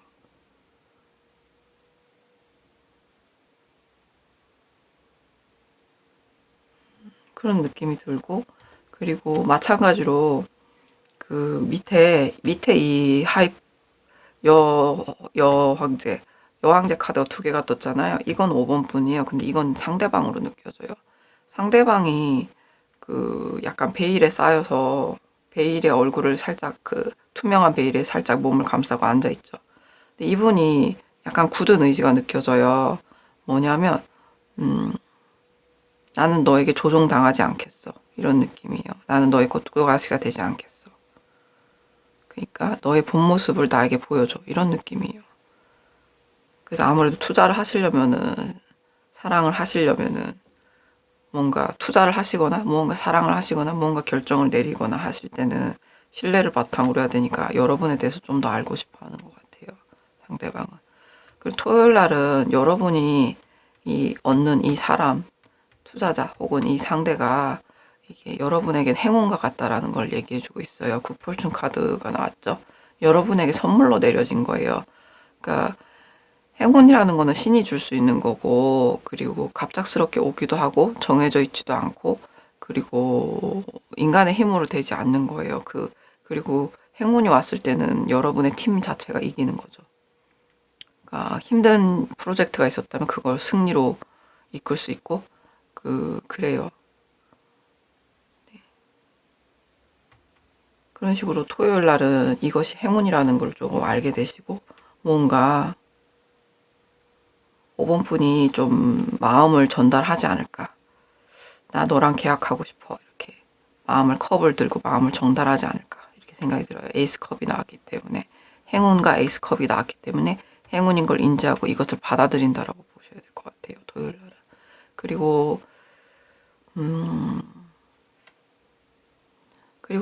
그런 느낌이 들고, 그리고 마찬가지로 그 밑에 이 여황제, 여황제 카드가 두 개가 떴잖아요. 이건 5번 분이에요. 근데 이건 상대방으로 느껴져요. 상대방이 약간 베일에 쌓여서 베일에 얼굴을 살짝 투명한 베일에 살짝 몸을 감싸고 앉아 있죠. 근데 이분이 약간 굳은 의지가 느껴져요. 뭐냐면 나는 너에게 조종당하지 않겠어. 이런 느낌이에요. 나는 너의 꽃가시가 되지 않겠어. 그러니까 너의 본 모습을 나에게 보여줘. 이런 느낌이에요. 그래서 아무래도 투자를 하시려면은 사랑을 하시려면은 뭔가 투자를 하시거나 무언가 사랑을 하시거나 무언가 결정을 내리거나 하실 때는 신뢰를 바탕으로 해야 되니까 여러분에 대해서 좀 더 알고 싶어 하는 것 같아요. 상대방은. 그리고 토요일 날은 여러분이 얻는 이 사람, 투자자 혹은 이 상대가 이게 여러분에겐 행운과 같다라는 걸 얘기해주고 있어요. 굿폴춘 카드가 나왔죠. 여러분에게 선물로 내려진 거예요. 그러니까 행운이라는 거는 신이 줄 수 있는 거고, 그리고 갑작스럽게 오기도 하고, 정해져 있지도 않고, 그리고 인간의 힘으로 되지 않는 거예요. 그리고 행운이 왔을 때는 여러분의 팀 자체가 이기는 거죠. 그러니까 힘든 프로젝트가 있었다면 그걸 승리로 이끌 수 있고, 그래요. 네. 그런 식으로 토요일 날은 이것이 행운이라는 걸 조금 알게 되시고, 뭔가 5번 분이 좀 마음을 전달하지 않을까. 나 너랑 계약하고 싶어. 이렇게 컵을 들고 마음을 전달하지 않을까. 이렇게 생각이 들어요. 에이스컵이 나왔기 때문에. 행운과 에이스컵이 나왔기 때문에 행운인 걸 인지하고 이것을 받아들인다라고 보셔야 될 것 같아요. 토요일 날은. 그리고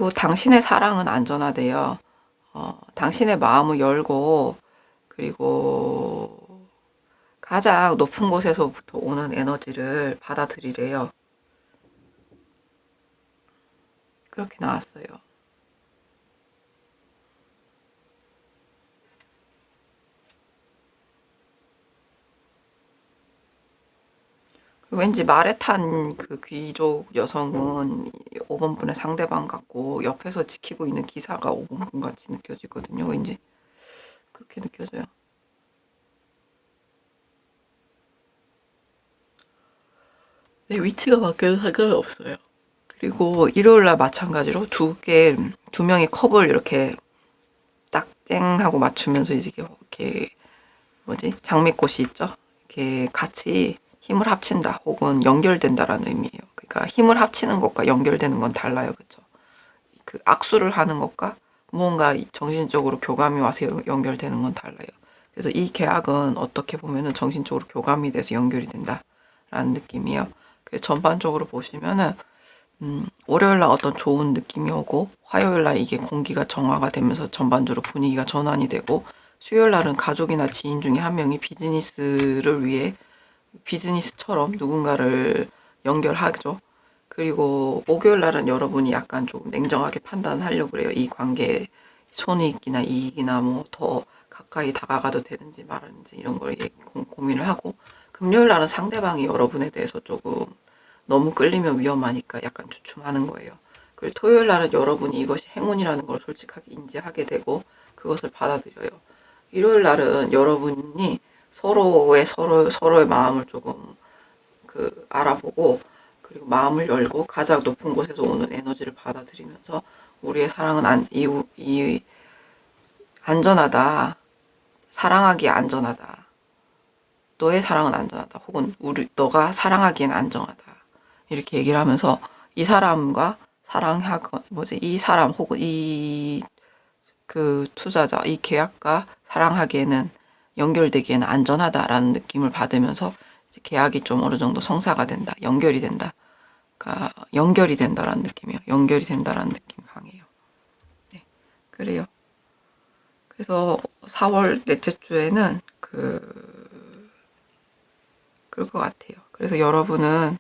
당신의 사랑은 안전하대요. 당신의 마음을 열고, 그리고 가장 높은 곳에서부터 오는 에너지를 받아들이래요. 그렇게 나왔어요. 왠지 말에 탄 그 귀족 여성은 5번 분의 상대방 같고 옆에서 지키고 있는 기사가 5번 분 같이 느껴지거든요. 왠지 그렇게 느껴져요. 내 위치가 바뀌어도 상관은 없어요. 그리고 일요일날 마찬가지로 두 명의 컵을 이렇게 딱 쨍 하고 맞추면서 이제 이렇게 뭐지? 장미꽃이 있죠? 이렇게 같이 힘을 합친다 혹은 연결된다라는 의미예요. 그러니까 힘을 합치는 것과 연결되는 건 달라요. 그렇죠? 그 악수를 하는 것과 무언가 정신적으로 교감이 와서 연결되는 건 달라요. 그래서 이 계약은 어떻게 보면은 정신적으로 교감이 돼서 연결이 된다라는 느낌이에요. 그래서 전반적으로 보시면은 월요일날 어떤 좋은 느낌이 오고 화요일날 이게 공기가 정화가 되면서 전반적으로 분위기가 전환이 되고 수요일날은 가족이나 지인 중에 한 명이 비즈니스를 위해 비즈니스처럼 누군가를 연결하죠. 그리고 목요일날은 여러분이 약간 좀 냉정하게 판단하려고 그래요. 이 관계에 손익이나 이익이나 뭐 더 가까이 다가가도 되는지 말하는지 이런 걸 고민을 하고 금요일날은 상대방이 여러분에 대해서 조금 너무 끌리면 위험하니까 약간 주춤하는 거예요. 그리고 토요일 날은 여러분이 이것이 행운이라는 걸 솔직하게 인지하게 되고 그것을 받아들여요. 일요일 날은 여러분이 서로의 마음을 조금 알아보고 그리고 마음을 열고 가장 높은 곳에서 오는 에너지를 받아들이면서 우리의 사랑은 안전하다. 사랑하기에 안전하다. 너의 사랑은 안전하다. 혹은 너가 사랑하기엔 안전하다. 이렇게 얘기를 하면서 이 사람과 이 사람 혹은 투자자, 이 계약과 사랑하기에는 연결되기에는 안전하다라는 느낌을 받으면서 이제 계약이 좀 어느 정도 성사가 된다. 연결이 된다. 그러니까 연결이 된다라는 느낌이에요. 연결이 된다라는 느낌이 강해요. 네. 그래요. 그래서 4월 넷째 주에는 그럴 것 같아요. 그래서 여러분은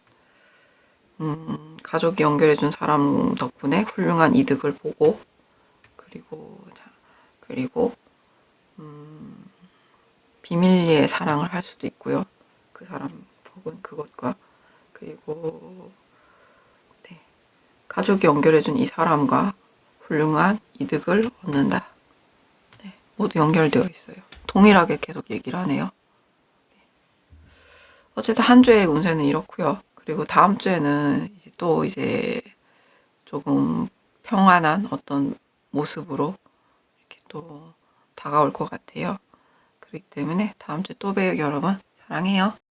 가족이 연결해준 사람 덕분에 훌륭한 이득을 보고 그리고 비밀리에 사랑을 할 수도 있고요. 그 사람 혹은 그것과 그리고 네, 가족이 연결해준 이 사람과 훌륭한 이득을 얻는다. 네, 모두 연결되어 있어요. 동일하게 계속 얘기를 하네요. 어쨌든 한 주의 운세는 이렇고요. 그리고 다음 주에는 이제 조금 평안한 어떤 모습으로 이렇게 또 다가올 것 같아요. 그렇기 때문에 다음 주에 또 봬요, 여러분. 사랑해요.